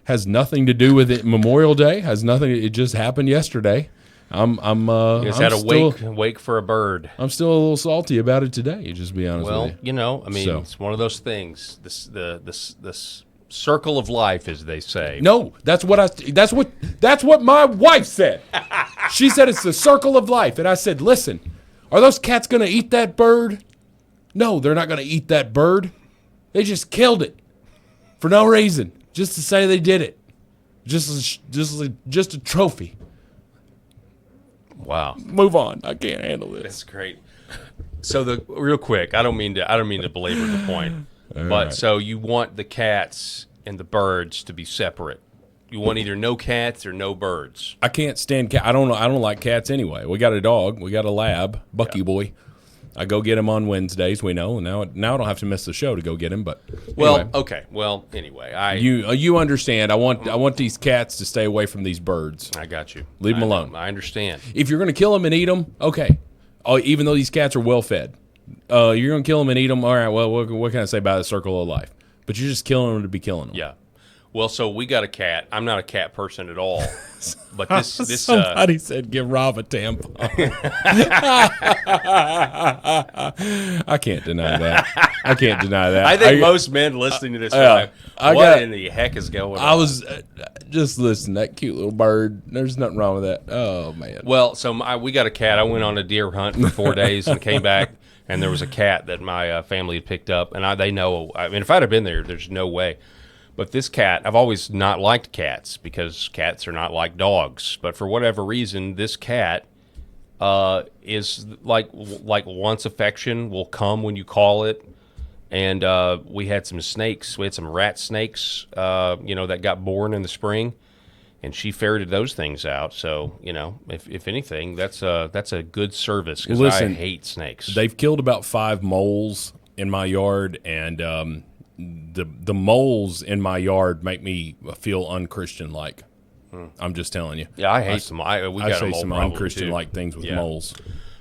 has nothing to do with it. Memorial Day has nothing. It just happened yesterday. You just had a wake for a bird. I'm still a little salty about it today, just to be honest with you. It's one of those things. This circle of life, as they say. No, that's what my wife said. She said it's the circle of life. And I said, listen, are those cats going to eat that bird? No, they're not going to eat that bird. They just killed it for no reason, just to say they did it. Just a trophy. Wow. Move on. I can't handle this. That's great. So real quick, I don't mean to belabor the point, right. So you want the cats and the birds to be separate. You want either no cats or no birds. I can't stand cats. I don't like cats anyway. We got a dog. We got a lab, Bucky boy. I go get him on Wednesdays. We know now. I don't have to miss the show to go get him. But anyway. Okay. Well, anyway, you understand. I want these cats to stay away from these birds. I got you. Leave them alone. I understand. If you're going to kill them and eat them, okay. Even though these cats are well fed, you're going to kill them and eat them. All right. Well, what can I say about the circle of life? But you're just killing them to be killing them. Yeah. Well, so we got a cat. I'm not a cat person at all. But this somebody said give Rob a tampon. I can't deny that. I think most men listening to this are like, what in the heck is going on? I was just listening. That cute little bird. There's nothing wrong with that. Oh man. Well, so we got a cat. I went on a deer hunt for 4 days and came back, and there was a cat that my family had picked up, and they know. I mean, if I'd have been there, there's no way. But this cat, I've always not liked cats because cats are not like dogs. But for whatever reason, this cat is like wants affection, will come when you call it. And we had some snakes. We had some rat snakes, that got born in the spring. And she ferreted those things out. So, if anything, that's a good service because I hate snakes. They've killed about 5 moles in my yard, and the moles in my yard make me feel unchristian-like. I'm just telling you. Yeah, I hate them. We got say some unchristian-like things with moles.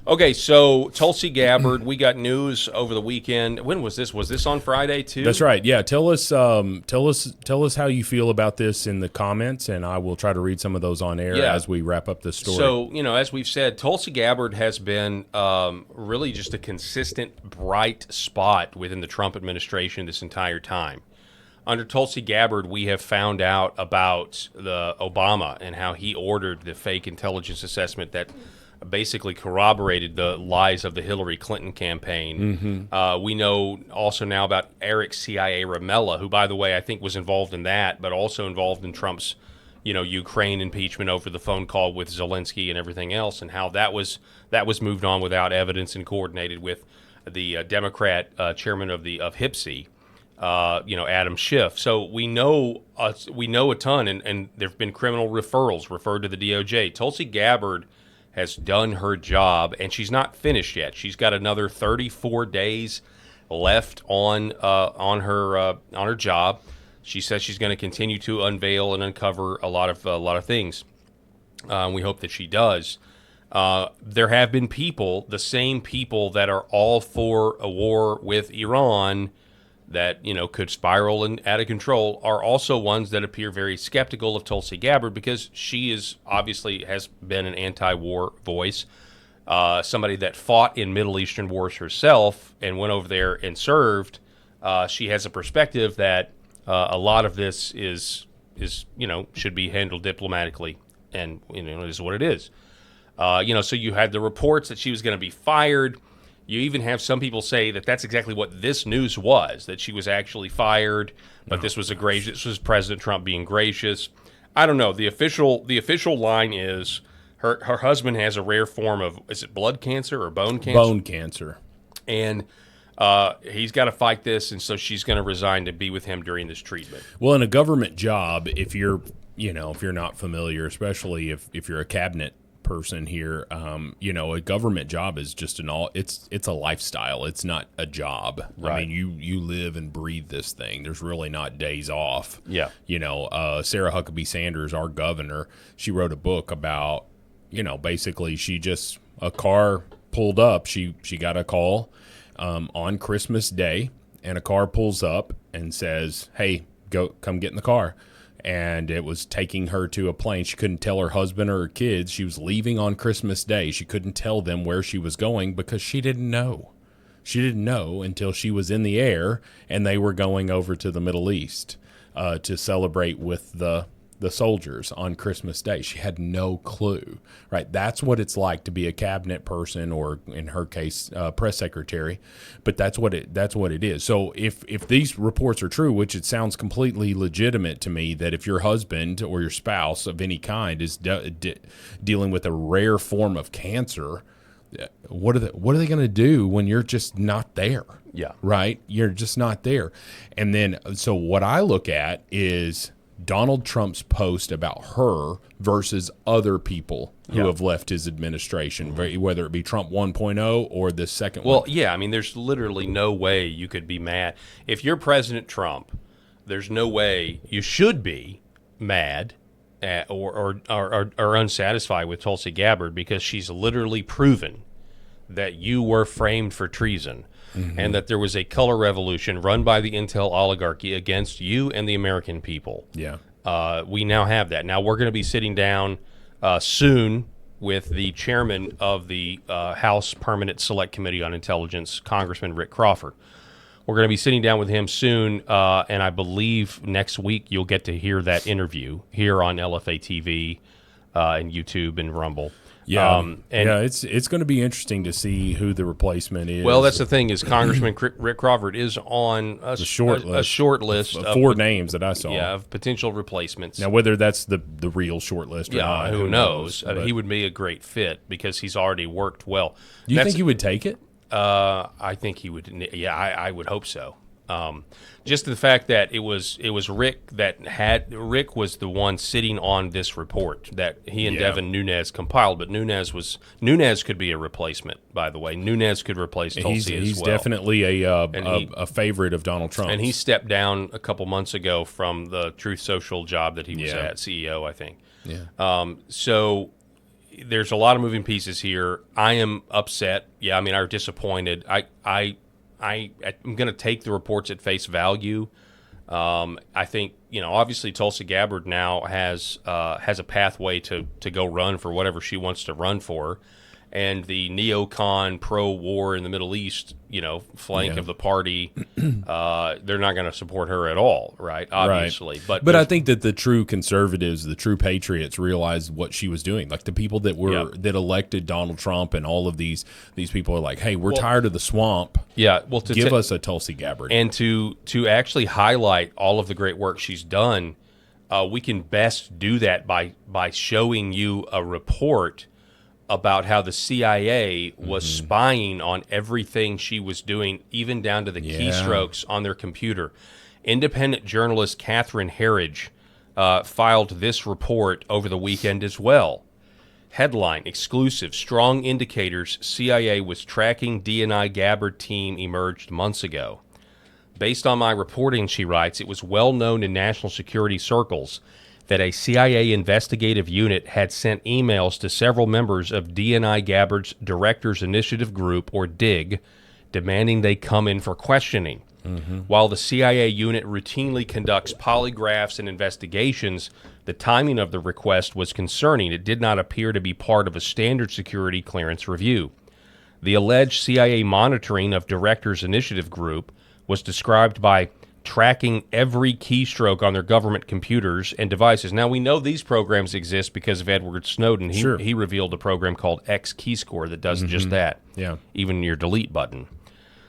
Okay, so Tulsi Gabbard, we got news over the weekend. When was this? Was this on Friday too? That's right. Yeah, tell us how you feel about this in the comments, and I will try to read some of those on air as we wrap up this story. So, as we've said, Tulsi Gabbard has been really just a consistent bright spot within the Trump administration this entire time. Under Tulsi Gabbard, we have found out about the Obama and how he ordered the fake intelligence assessment that basically corroborated the lies of the Hillary Clinton campaign. Mm-hmm. We know also now about Eric CIA Ramella, who, by the way, I think was involved in that, but also involved in Trump's, Ukraine impeachment over the phone call with Zelensky and everything else, and how that was moved on without evidence and coordinated with the Democrat chairman of HIPSI, Adam Schiff. So we know a ton, and there have been criminal referrals referred to the DOJ. Tulsi Gabbard has done her job, and she's not finished yet. She's got another 34 days left on her job. She says she's going to continue to unveil and uncover a lot of things. We hope that she does. There have been people, the same people that are all for a war with Iran, that could spiral and out of control, are also ones that appear very skeptical of Tulsi Gabbard because she has been an anti-war voice, somebody that fought in Middle Eastern wars herself and went over there and served. She has a perspective that a lot of this is should be handled diplomatically, and is what it is. So you had the reports that she was going to be fired. You even have some people say that that's exactly what this news was, that she was actually fired, but this was President Trump being gracious. I don't know. The official line is her husband has a rare form of, is it blood cancer or bone cancer? Bone cancer. And he's got to fight this, and so she's going to resign to be with him during this treatment. Well, in a government job, if you're not familiar, especially if you're a cabinet person here. A government job is just it's a lifestyle. It's not a job. Right. I mean, you live and breathe this thing. There's really not days off. Yeah. Sarah Huckabee Sanders, our governor, she wrote a book about, basically a car pulled up. She got a call on Christmas Day, and a car pulls up and says, "Hey, come get in the car." And it was taking her to a plane. She couldn't tell her husband or her kids. She was leaving on Christmas Day. She couldn't tell them where she was going because she didn't know. She didn't know until she was in the air and they were going over to the Middle East to celebrate with the soldiers on Christmas Day. She had no clue, right? That's what it's like to be a cabinet person, or in her case, press secretary. But that's what it is. So if these reports are true, which it sounds completely legitimate to me, that if your husband or your spouse of any kind is dealing with a rare form of cancer, what are they going to do when you're just not there? Yeah. Right? You're just not there. And then, so what I look at is Donald Trump's post about her versus other people who have left his administration, whether it be Trump 1.0 or the second one. Well, yeah, I mean, there's literally no way you could be mad. If you're President Trump, there's no way you should be mad or unsatisfied with Tulsi Gabbard, because she's literally proven that you were framed for treason. Mm-hmm. And that there was a color revolution run by the intel oligarchy against you and the American people. Yeah. We now have that. Now we're going to be sitting down soon with the chairman of the House Permanent Select Committee on Intelligence, Congressman Rick Crawford. We're going to be sitting down with him soon, and I believe next week you'll get to hear that interview here on LFA TV and YouTube and Rumble. Yeah, it's going to be interesting to see who the replacement is. Well, that's the thing, is Congressman Rick Crawford is on a short list of four names that I saw. Yeah, of potential replacements. Now, whether that's the real short list or not, who knows? He would be a great fit because he's already worked well. Do you think he would take it? I think he would. Yeah, I would hope so. Just the fact that it was Rick Rick was the one sitting on this report that he and Devin Nunes compiled, but Nunes could be a replacement, by the way. Nunes could replace Tulsi as well. He's definitely a favorite of Donald Trump. And he stepped down a couple months ago from the Truth Social job that he was at, CEO, I think. Yeah. So there's a lot of moving pieces here. I am upset. Yeah, I mean, I'm disappointed. I'm going to take the reports at face value. I think, obviously Tulsi Gabbard now has a pathway to go run for whatever she wants to run for. And the neocon pro-war in the Middle East, flank of the party, they're not going to support her at all, right? Obviously. Right. But I think that the true conservatives, the true patriots, realized what she was doing. Like the people that that elected Donald Trump and all of these people are like, hey, we're tired of the swamp. Yeah. Well, give us a Tulsi Gabbard. And to actually highlight all of the great work she's done, we can best do that by showing you a report about how the CIA was spying on everything she was doing, even down to the keystrokes on their computer. Independent journalist Catherine Herridge filed this report over the weekend as well. Headline, exclusive, strong indicators CIA was tracking DNI Gabbard team emerged months ago. Based on my reporting, she writes, it was well known in national security circles that a CIA investigative unit had sent emails to several members of DNI Gabbard's Directors Initiative Group, or DIG, demanding they come in for questioning. Mm-hmm. While the CIA unit routinely conducts polygraphs and investigations, the timing of the request was concerning. It did not appear to be part of a standard security clearance review. The alleged CIA monitoring of Directors Initiative Group was described by tracking every keystroke on their government computers and devices. Now, we know these programs exist because of Edward Snowden. He revealed a program called X-Keyscore that does just that, even your delete button.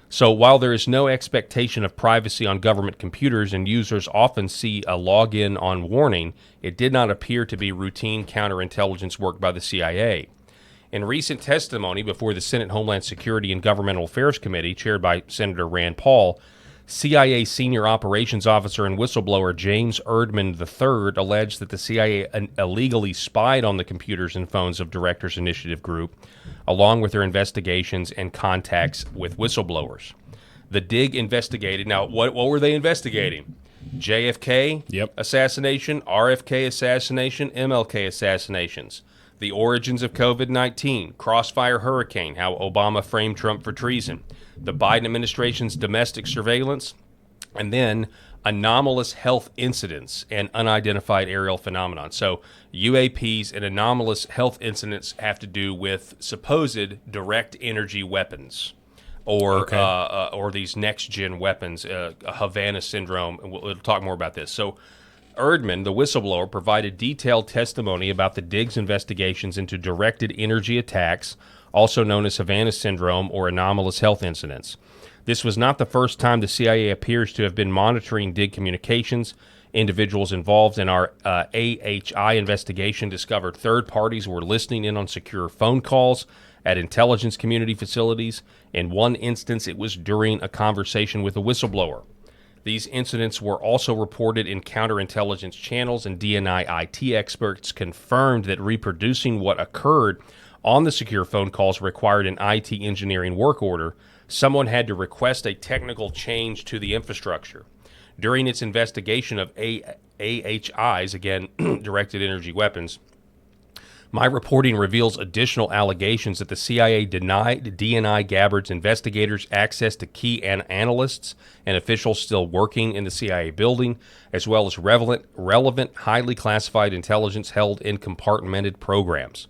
So while there is no expectation of privacy on government computers and users often see a login on warning, it did not appear to be routine counterintelligence work by the CIA. In recent testimony before the Senate Homeland Security and Governmental Affairs Committee, chaired by Senator Rand Paul, CIA senior operations officer and whistleblower James Erdman III alleged that the CIA illegally spied on the computers and phones of Directors Initiative Group, along with their investigations and contacts with whistleblowers. The dig investigated. Now, what were they investigating? JFK assassination, RFK assassination, MLK assassinations, the origins of COVID-19, Crossfire Hurricane, how Obama framed Trump for treason, the Biden administration's domestic surveillance, and then anomalous health incidents and unidentified aerial phenomenon. So UAPs and anomalous health incidents have to do with supposed direct energy weapons or these next-gen weapons, Havana syndrome. And we'll talk more about this. So Erdman, the whistleblower, provided detailed testimony about the DIG's investigations into directed energy attacks, also known as Havana syndrome or anomalous health incidents. This was not the first time the CIA appears to have been monitoring DIG communications. Individuals involved in our AHI investigation discovered third parties were listening in on secure phone calls at intelligence community facilities. In one instance, it was during a conversation with a whistleblower. These incidents were also reported in counterintelligence channels, and DNI IT experts confirmed that reproducing what occurred on the secure phone calls required an IT engineering work order. Someone had to request a technical change to the infrastructure. During its investigation of AHIs, again, directed energy weapons, my reporting reveals additional allegations that the CIA denied DNI Gabbard's investigators access to key analysts and officials still working in the CIA building, as well as relevant, highly classified intelligence held in compartmented programs.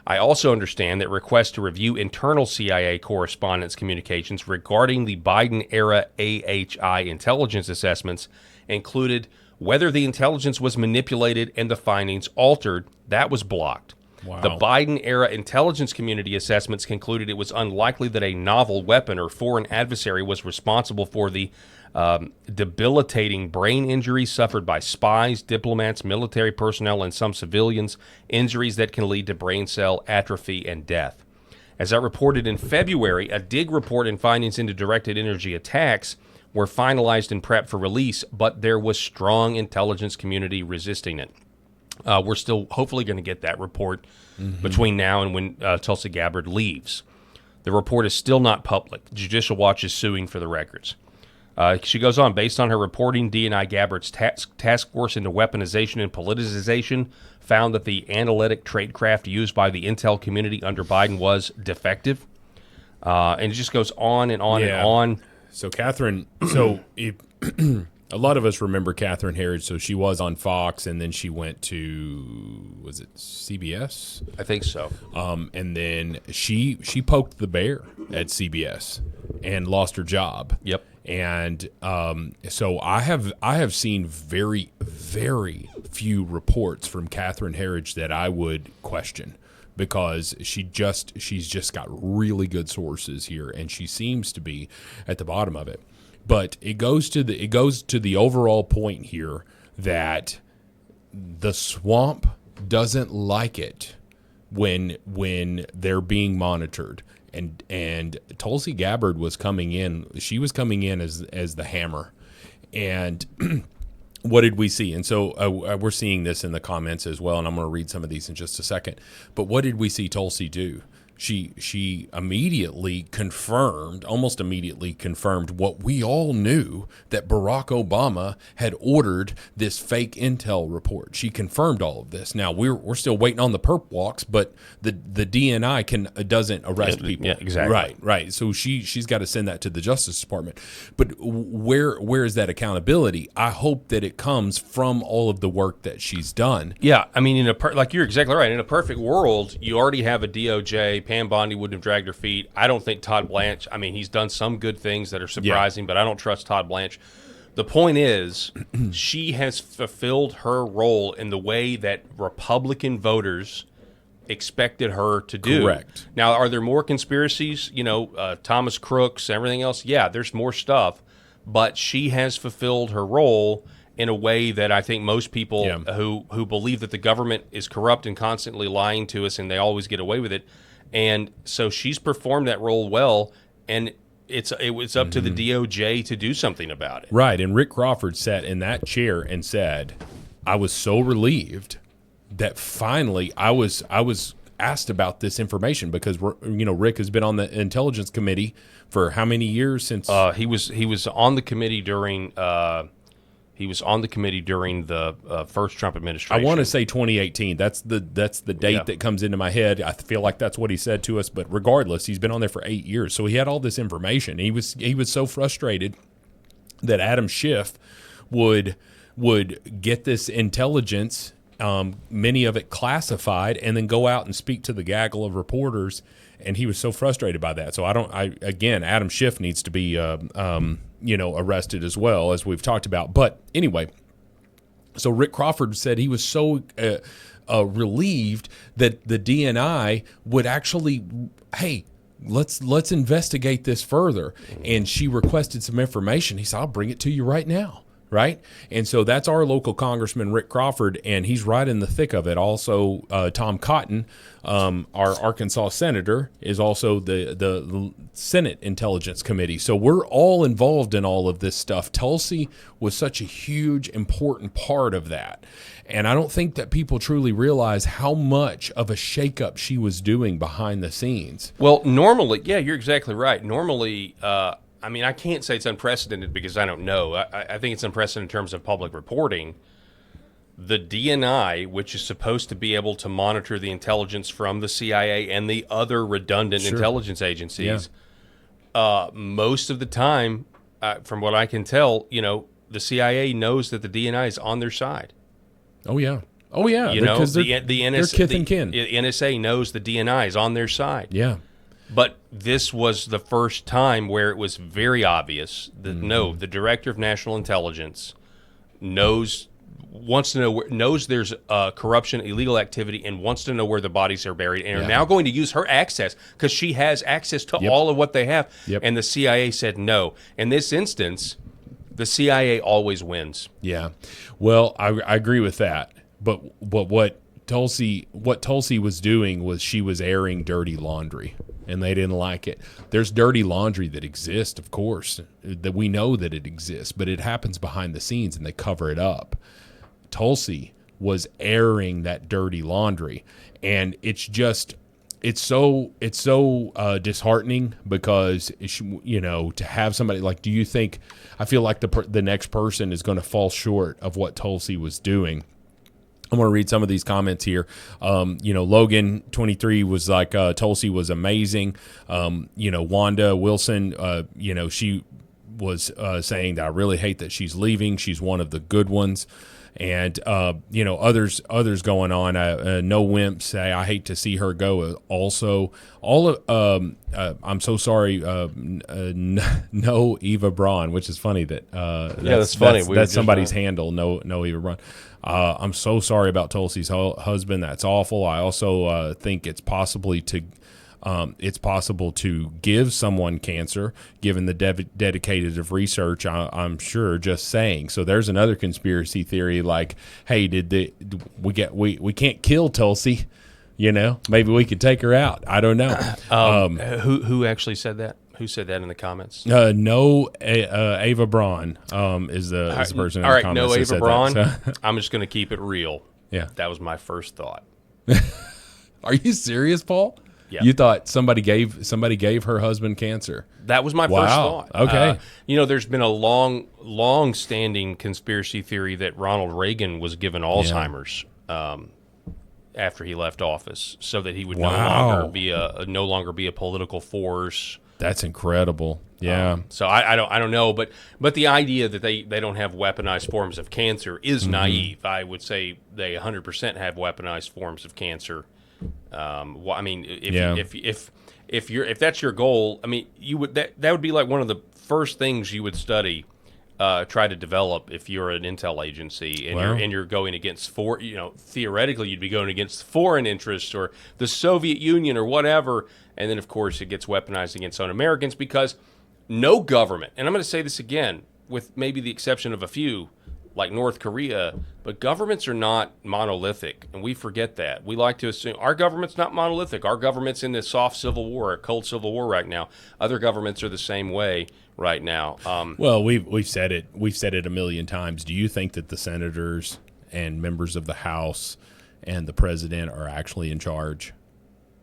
I also understand that requests to review internal CIA correspondence communications regarding the Biden-era AHI intelligence assessments included whether the intelligence was manipulated and the findings altered. That was blocked. Wow. The Biden-era intelligence community assessments concluded it was unlikely that a novel weapon or foreign adversary was responsible for the debilitating brain injuries suffered by spies, diplomats, military personnel, and some civilians, injuries that can lead to brain cell atrophy and death. As I reported in February, a DIG report and findings into directed energy attacks were finalized and prepped for release, but there was strong intelligence community resisting it. We're still hopefully going to get that report between now and when Tulsi Gabbard leaves. The report is still not public. Judicial Watch is suing for the records. She goes on, based on her reporting, DNI Gabbard's task force into weaponization and politicization found that the analytic tradecraft used by the intel community under Biden was defective. And it just goes on and on and on. So Catherine, a lot of us remember Catherine Herridge. So she was on Fox, and then she went to, was it CBS? I think so. And then she poked the bear at CBS and lost her job. Yep. And so I have seen very, very few reports from Catherine Herridge that I would question, because she's just got really good sources here, and she seems to be at the bottom of it. But it goes to the overall point here that the swamp doesn't like it when they're being monitored. And Tulsi Gabbard was coming in. She was coming in as the hammer. And what did we see? And so we're seeing this in the comments as well, and I'm going to read some of these in just a second. But what did we see Tulsi do? She almost immediately confirmed what we all knew, that Barack Obama had ordered this fake intel report. She confirmed all of this. Now we're still waiting on the perp walks, but the DNI doesn't arrest people. Yeah, exactly. Right. So she's got to send that to the Justice Department. But where is that accountability? I hope that it comes from all of the work that she's done. Yeah, I mean, like you're exactly right. In a perfect world, you already have a DOJ. Pam Bondi wouldn't have dragged her feet. I don't think Todd Blanche, I mean, he's done some good things that are surprising, but I don't trust Todd Blanche. The point is, she has fulfilled her role in the way that Republican voters expected her to do. Correct. Now, are there more conspiracies? Thomas Crooks, everything else? Yeah, there's more stuff, but she has fulfilled her role in a way that I think most people who believe that the government is corrupt and constantly lying to us and they always get away with it. And so she's performed that role well. And it was up to the DOJ to do something about it. Right, and Rick Crawford sat in that chair and said, "I was so relieved that finally I was asked about this information because Rick has been on the Intelligence Committee for how many years since he was on the committee during the first Trump administration. I want to say 2018. That's the date that comes into my head. I feel like that's what he said to us, but regardless, he's been on there for 8 years, so he had all this information. He was so frustrated that Adam Schiff would get this intelligence, many of it classified, and then go out and speak to the gaggle of reporters. And he was so frustrated by that. So Adam Schiff needs to be, arrested as well, as we've talked about. But anyway, so Rick Crawford said he was so relieved that the DNI would actually, hey, let's investigate this further. And she requested some information. He said, I'll bring it to you right now. Right? And so that's our local Congressman, Rick Crawford, and he's right in the thick of it. Also, Tom Cotton, our Arkansas senator, is also the Senate Intelligence Committee. So we're all involved in all of this stuff. Tulsi was such a huge, important part of that. And I don't think that people truly realize how much of a shakeup she was doing behind the scenes. Well, normally, yeah, you're exactly right. Normally, I can't say it's unprecedented because I don't know. I think it's unprecedented in terms of public reporting. The DNI, which is supposed to be able to monitor the intelligence from the CIA and the other redundant intelligence agencies, most of the time, from what I can tell, the CIA knows that the DNI is on their side. Oh, yeah. Oh, yeah. Because they're kith and kin. The NSA knows the DNI is on their side. Yeah. But this was the first time where it was very obvious that the Director of National Intelligence knows there's corruption, illegal activity, and wants to know where the bodies are buried, and are now going to use her access because she has access to all of what they have. Yep. And the CIA said no. In this instance, the CIA always wins. Yeah. Well, I agree with that. But what Tulsi was doing was she was airing dirty laundry, and they didn't like it. There's dirty laundry that exists, of course, that we know that it exists, but it happens behind the scenes and they cover it up. Tulsi was airing that dirty laundry, and it's so disheartening because to have somebody like, do you think, I feel like the next person is going to fall short of what Tulsi was doing. I'm going to read some of these comments here. Logan 23 was like, Tulsi was amazing. Wanda Wilson, she was saying that I really hate that she's leaving. She's one of the good ones. And, others going on. No Wimp say, I hate to see her go. Also, I'm so sorry. No Eva Braun, which is funny that, that's funny. That's somebody's handle. No Eva Braun. I'm so sorry about Tulsi's husband. That's awful. I also think it's possible to give someone cancer, given the dedicated of research. I'm sure. Just saying. So there's another conspiracy theory. Like, hey, we can't kill Tulsi? Maybe we could take her out. I don't know. Who actually said that? Who said that in the comments? Ava Braun is the person in the comments. No Ava Braun. That, so. I'm just going to keep it real. Yeah. That was my first thought. Are you serious, Paul? Yeah. You thought somebody gave her husband cancer? That was my first thought. Okay. There's been a long-standing conspiracy theory that Ronald Reagan was given Alzheimer's after he left office, so that he would no longer be a political force. That's incredible. Yeah. So I don't know, but the idea that they don't have weaponized forms of cancer is naive. I would say they 100% have weaponized forms of cancer. If that's your goal, you would that would be like one of the first things you would study, try to develop if you're an intel agency and you're going against theoretically you'd be going against foreign interests or the Soviet Union or whatever, and then of course it gets weaponized against own Americans because no government, and I'm going to say this again with maybe the exception of a few, like North Korea, but governments are not monolithic, and we forget that. We like to assume our government's not monolithic. Our government's in this soft civil war, a cold civil war right now. Other governments are the same way right now. Well, we've said it. We've said it a million times. Do you think that the senators and members of the House and the president are actually in charge?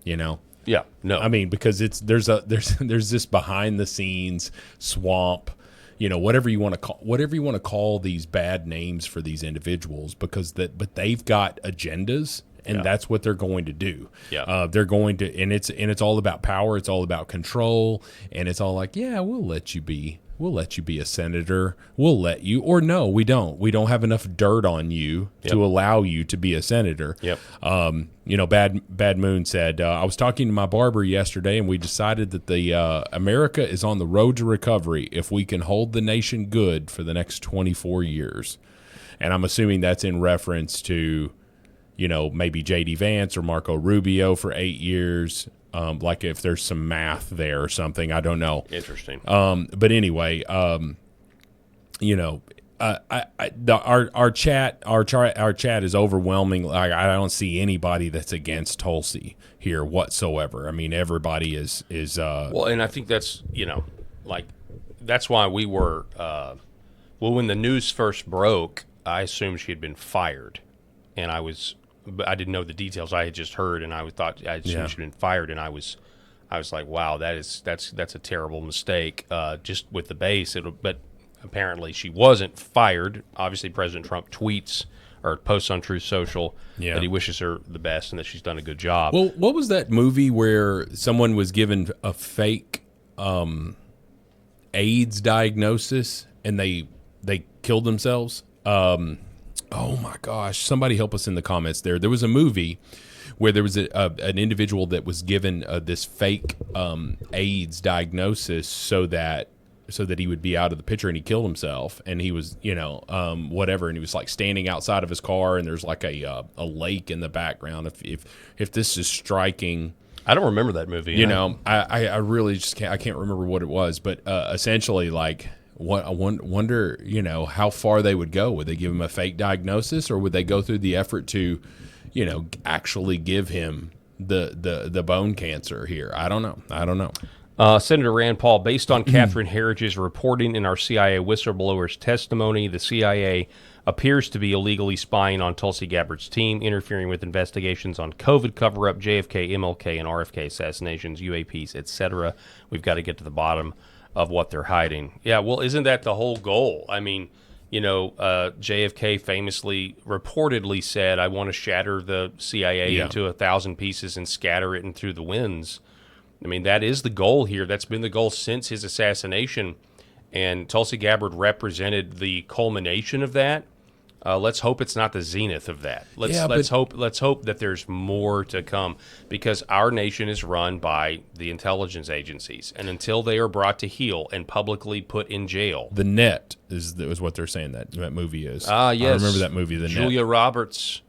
You know? Yeah. No. I mean, because there's this behind the scenes swamp. You know, whatever you want to call these bad names for these individuals, but they've got agendas, and that's what they're going to do. Yeah, they're going to, and it's all about power. It's all about control, and it's all like, yeah, we'll let you be a senator. We'll let you, or no, we don't. We don't have enough dirt on you to allow you to be a senator. Yep. You know, Bad Moon said, I was talking to my barber yesterday, and we decided that the America is on the road to recovery if we can hold the nation good for the next 24 years. And I'm assuming that's in reference to, you know, maybe J.D. Vance or Marco Rubio for 8 years. Like if there's some math there or something, I don't know. Interesting. But anyway, you know, our chat is overwhelming. Like, I don't see anybody that's against Tulsi here whatsoever. I mean, everybody is well, and I think that's, you know, like, that's why we were well, when the news first broke, I assumed she had been fired, and but I didn't know the details. I had just heard, and I assumed she'd been fired, and I was like, wow, that's a terrible mistake, just with the base. But apparently she wasn't fired. Obviously, President Trump tweets or posts on Truth Social that he wishes her the best and that she's done a good job. Well, what was that movie where someone was given a fake AIDS diagnosis and they killed themselves? Oh my gosh! Somebody help us in the comments there. There was a movie where there was an individual that was given this fake AIDS diagnosis so that he would be out of the picture, and he killed himself. And he was, you know, whatever, and he was like standing outside of his car, and there's like a lake in the background. If this is striking, I don't remember that movie. You know, I really just can't remember what it was, but essentially, like, I wonder, you know, how far they would go. Would they give him a fake diagnosis, or would they go through the effort to, you know, actually give him the bone cancer here? I don't know. Senator Rand Paul, based on Catherine Herridge's reporting in our CIA whistleblower's testimony, the CIA appears to be illegally spying on Tulsi Gabbard's team, interfering with investigations on COVID cover-up, JFK, MLK, and RFK assassinations, UAPs, etc. We've got to get to the bottom of what they're hiding. Yeah, well, isn't that the whole goal? I mean, you know, JFK famously, reportedly said, I want to shatter the CIA into 1,000 pieces and scatter it through the winds. I mean, that is the goal here. That's been the goal since his assassination, and Tulsi Gabbard represented the culmination of that. Let's hope it's not the zenith of that. Let's hope that there's more to come, because our nation is run by the intelligence agencies, and until they are brought to heel and publicly put in jail, The Net is what they're saying that movie is. Yes, I remember that movie, The Net. Julia Roberts,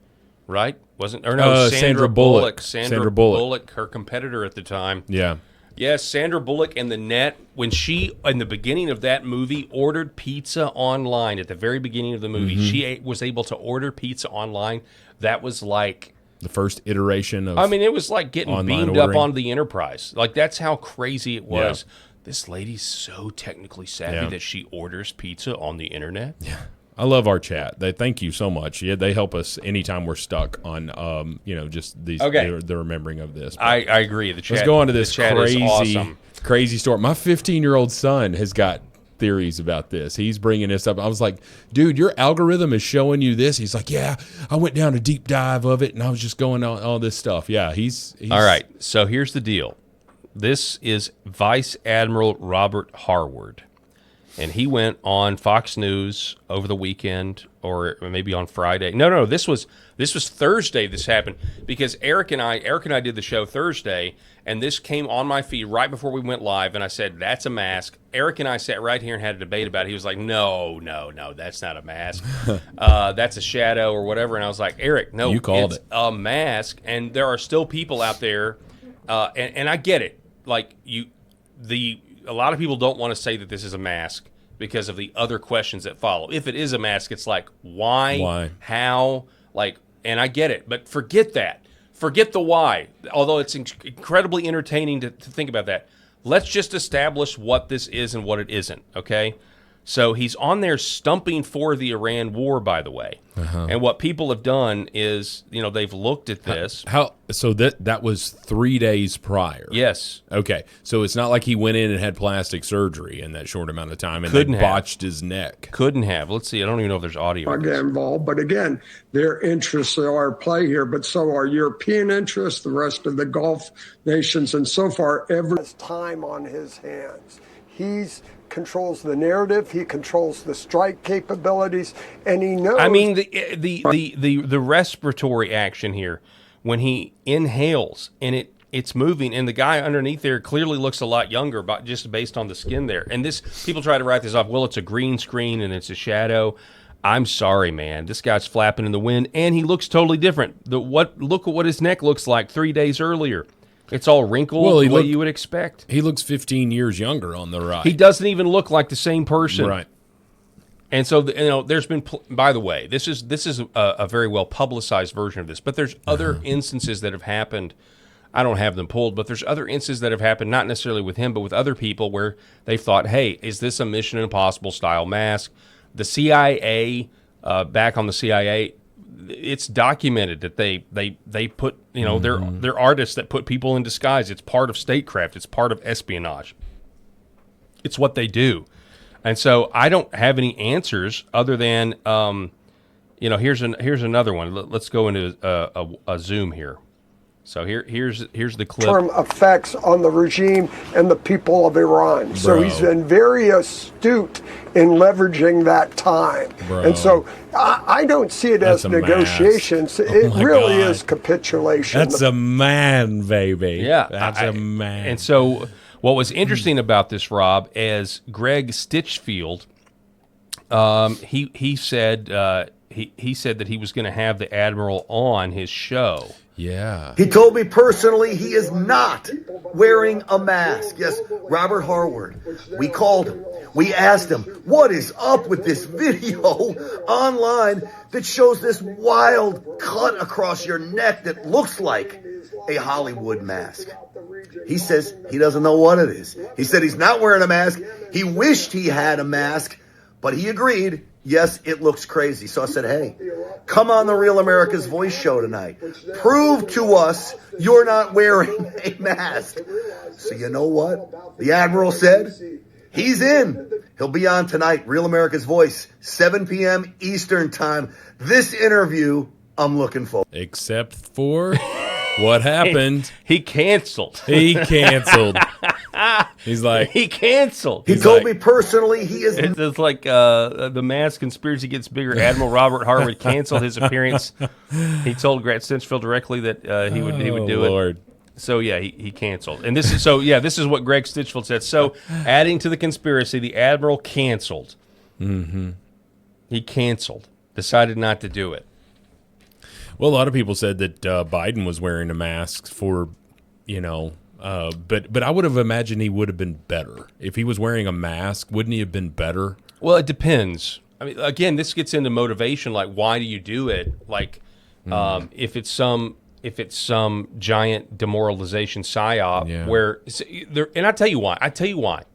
right? Wasn't, or no, Sandra Bullock. Sandra Bullock, her competitor at the time. Yeah. Yes, Sandra Bullock and The Net, when she, in the beginning of that movie, ordered pizza online at the very beginning of the movie, she was able to order pizza online. That was like the first iteration of, I mean, it was like getting beamed ordering up onto the Enterprise. Like, that's how crazy it was. Yeah. This lady's so technically savvy that she orders pizza on the internet. Yeah. I love our chat. They thank you so much. Yeah, they help us anytime we're stuck on, you know, just these the remembering of this. I agree. The chat, let's go on to this awesome. crazy story. My 15-year-old son has got theories about this. He's bringing this up. I was like, dude, your algorithm is showing you this. He's like, yeah, I went down a deep dive of it, and I was just going on all this stuff. Yeah, he's all right. So here's the deal. This is Vice Admiral Robert Harward. And he went on Fox News over the weekend, or maybe on Friday. No, this was Thursday. This happened because Eric and I did the show Thursday, and this came on my feed right before we went live. And I said, "That's a mask." Eric and I sat right here and had a debate about it. He was like, "No, that's not a mask. That's a shadow or whatever." And I was like, "Eric, no, you called it a mask." And there are still people out there, and I get it. Like a lot of people don't want to say that this is a mask because of the other questions that follow. If it is a mask, it's like, why? How? Like, and I get it, but forget that. Forget the why, although it's incredibly entertaining to think about that. Let's just establish what this is and what it isn't, okay? So he's on there stumping for the Iran war, by the way. And what people have done is, they've looked at this. So that was 3 days prior? Yes. Okay. So it's not like he went in and had plastic surgery in that short amount of time and Couldn't then have. botched his neck. Couldn't have. Let's see. I don't even know if there's audio. Get involved, but again, their interests are at play here, but so are European interests, the rest of the Gulf nations, and so far every has time on his hands. He's controls the narrative, he controls the strike capabilities, and he knows. I mean, the respiratory action here, when he inhales and it's moving, and the guy underneath there clearly looks a lot younger, just based on the skin there. And this, people try to write this off. Well, it's a green screen and it's a shadow. I'm sorry, man. This guy's flapping in the wind, and he looks totally different. Look at what his neck looks like 3 days earlier. It's all wrinkled the way you would expect. He looks 15 years younger on the right. He doesn't even look like the same person. Right. And so, there's been, by the way, this is a very well publicized version of this, but there's other instances that have happened. I don't have them pulled, but there's other instances that have happened, not necessarily with him, but with other people where they've thought, hey, is this a Mission Impossible style mask? The CIA, back on the CIA, it's documented that they put, they're artists that put people in disguise. It's part of statecraft. It's part of espionage. It's what they do. And so I don't have any answers other than, here's another one. Let's go into a Zoom here. So here's the clip. Term effects on the regime and the people of Iran. So he's been very astute in leveraging that time. And so I don't see it as negotiations. It really is capitulation. That's a man, baby. Yeah. That's a man. And so what was interesting about this, Rob, as Greg Stitchfield, he said that he was going to have the Admiral on his show. Yeah. He told me personally he is not wearing a mask. Yes, Robert Harward. We called him. We asked him, what is up with this video online that shows this wild cut across your neck that looks like a Hollywood mask? He says he doesn't know what it is. He said he's not wearing a mask. He wished he had a mask, but he agreed. Yes, it looks crazy. So I said, hey, come on the Real America's Voice show tonight. Prove to us you're not wearing a mask. So you know what? The Admiral said he's in. He'll be on tonight, Real America's Voice, 7 p.m. Eastern time. This interview, I'm looking for. Except for what happened. He canceled. He canceled. He's like, he canceled. He told me personally he is. It's like the mass conspiracy gets bigger. Admiral Robert Harwood canceled his appearance. He told Grant Stitchfield directly that he would do Lord. it. So yeah, he canceled. And this is what Greg Stitchfield said. So adding to the conspiracy, the Admiral canceled. Mm-hmm. He canceled. Decided not to do it. Well, a lot of people said that Biden was wearing a mask for, but I would have imagined he would have been better. If he was wearing a mask, wouldn't he have been better? Well, it depends. I mean, again, this gets into motivation. Like, why do you do it? Like, if it's some giant demoralization psyop where, and I tell you why.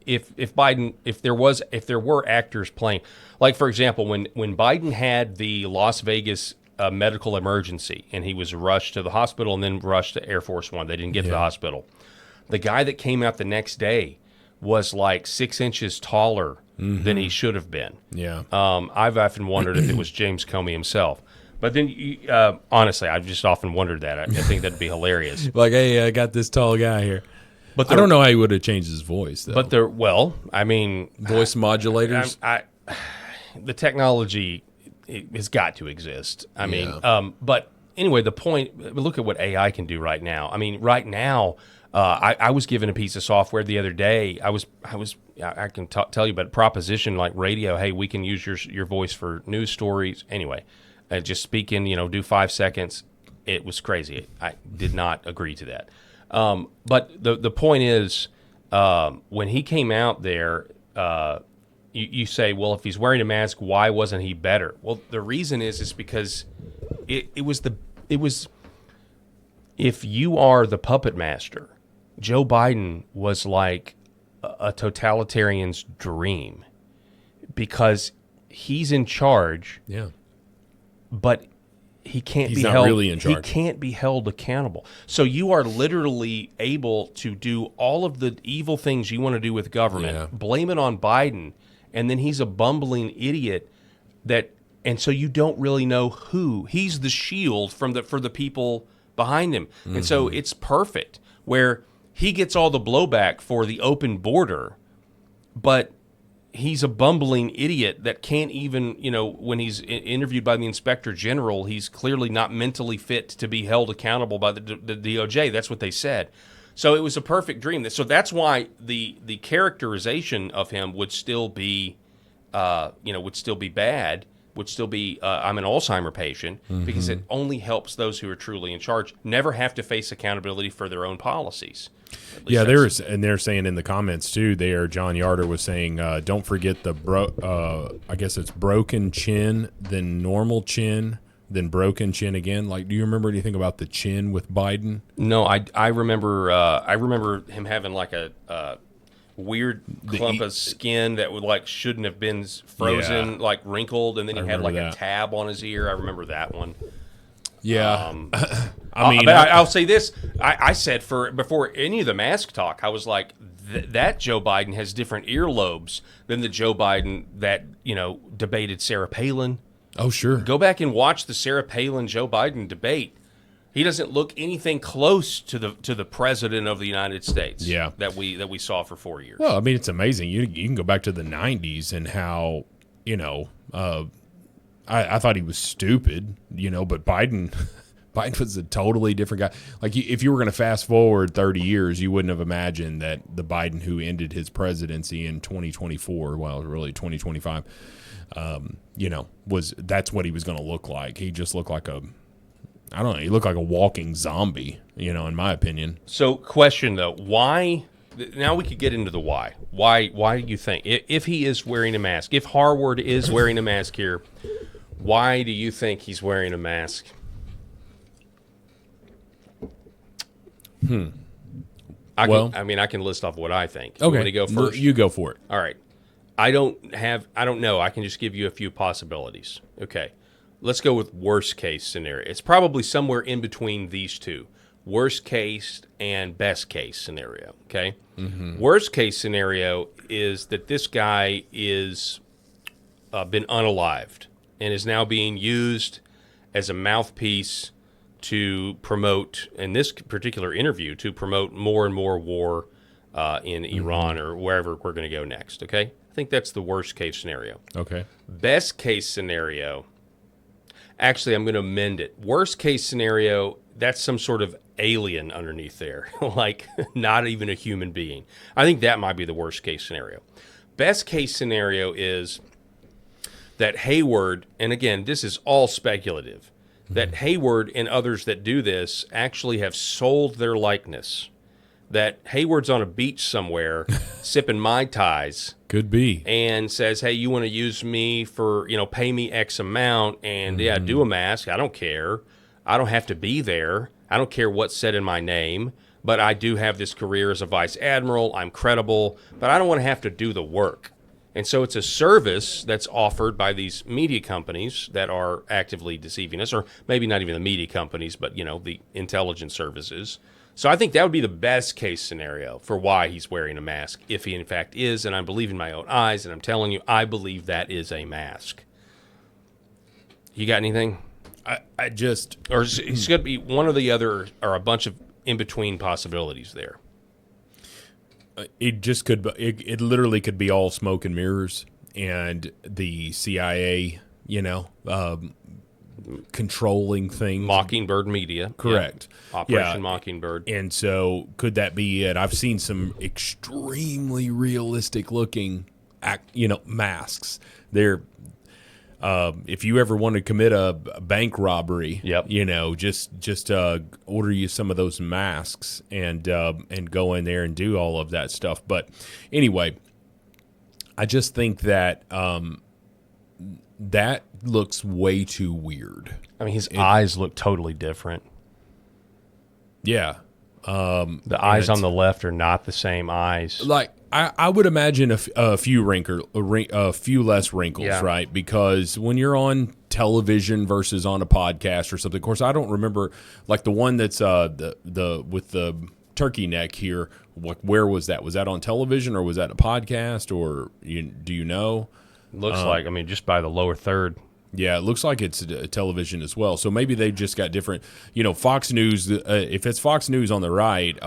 If Biden, if there were actors playing, like for example, when Biden had the Las Vegas medical emergency and he was rushed to the hospital and then rushed to Air Force One, they didn't get to the hospital. The guy that came out the next day was like 6 inches taller than he should have been. Yeah. I've often wondered if it was James Comey himself. But then, honestly, I've just often wondered that. I think that'd be hilarious. Like, hey, I got this tall guy here. But I don't know how he would have changed his voice, though. But voice modulators. The technology has got to exist. I mean, but anyway, the point. Look at what AI can do right now. I mean, right now. I was given a piece of software the other day. I can tell you about Proposition, like radio. Hey, we can use your voice for news stories. Anyway, just speak in, do 5 seconds. It was crazy. I did not agree to that. But the point is, when he came out there, you say, well, if he's wearing a mask, why wasn't he better? Well, the reason is because it was if you are the puppet master, Joe Biden was like a totalitarian's dream because he's in charge. Yeah. But he can't He's be not held really in charge. He can't be held accountable. So you are literally able to do all of the evil things you want to do with government, blame it on Biden, and then he's a bumbling idiot and so you don't really know who. He's the shield for the people behind him. Mm-hmm. And so it's perfect where he gets all the blowback for the open border, but he's a bumbling idiot that can't even, when he's interviewed by the inspector general, he's clearly not mentally fit to be held accountable by the DOJ. That's what they said. So it was a perfect dream. So that's why the characterization of him would still be, bad, would still be, I'm an Alzheimer patient, because it only helps those who are truly in charge never have to face accountability for their own policies. Yeah, they're saying in the comments too. John Yarder was saying, don't forget I guess it's broken chin, then normal chin, then broken chin again. Like, do you remember anything about the chin with Biden? No, I remember him having like a weird clump of skin that shouldn't have been frozen, like wrinkled, and then he had like a tab on his ear. I remember that one. Yeah. I'll say this. I said before any of the mask talk, I was like, that Joe Biden has different earlobes than the Joe Biden that, debated Sarah Palin. Oh, sure. Go back and watch the Sarah Palin-Joe Biden debate. He doesn't look anything close to the president of the United States that we saw for 4 years. Well, I mean, it's amazing. You can go back to the 90s and how, I thought he was stupid, but Biden was a totally different guy. Like, if you were going to fast forward 30 years, you wouldn't have imagined that the Biden who ended his presidency in 2024, well, really 2025, that's what he was going to look like. He just looked like he looked like a walking zombie, in my opinion. So, question though, why? Now we could get into the why. Why do you think, if he is wearing a mask, if Harward is wearing a mask here, why do you think he's wearing a mask? I can list off what I think. Okay. You want to go first? You go for it. All right. I don't know. I can just give you a few possibilities. Okay. Let's go with worst case scenario. It's probably somewhere in between these two. Worst case and best case scenario. Okay. Mm-hmm. Worst case scenario is that this guy is been unalived and is now being used as a mouthpiece to promote, in this particular interview, to promote more and more war in Iran or wherever we're going to go next, okay? I think that's the worst case scenario. Okay. Best case scenario, actually, I'm going to amend it. Worst case scenario, that's some sort of alien underneath there, like not even a human being. I think that might be the worst case scenario. Best case scenario is that Hayward, and again, this is all speculative, that Hayward and others that do this actually have sold their likeness. That Hayward's on a beach somewhere sipping Mai Tais. Could be. And says, hey, you want to use me for, pay me X amount and, do a mask. I don't care. I don't have to be there. I don't care what's said in my name. But I do have this career as a vice admiral. I'm credible. But I don't want to have to do the work. And so it's a service that's offered by these media companies that are actively deceiving us, or maybe not even the media companies, but, the intelligence services. So I think that would be the best case scenario for why he's wearing a mask, if he in fact is, and I believe in my own eyes, and I'm telling you, I believe that is a mask. You got anything? Or it's going to be one or the other, or a bunch of in-between possibilities there. It just could. It literally could be all smoke and mirrors, and the CIA, controlling things. Mockingbird Media, correct? Yeah. Operation Mockingbird. And so, could that be it? I've seen some extremely realistic looking, masks. They're. If you ever want to commit a bank robbery, just order you some of those masks and go in there and do all of that stuff. But anyway, I just think that that looks way too weird. I mean, his eyes look totally different. Yeah. The eyes on the left are not the same eyes. Like I would imagine a few less wrinkles, Yeah. right? Because when you're on television versus on a podcast or something, of course, I don't remember like the one that's the with the turkey neck here. Where was that? Was that on television or was that a podcast? Or do you know? Looks like, I mean, just by the lower third. Yeah, it looks like it's television as well. So maybe they've just got different. Fox News. If it's Fox News on the right,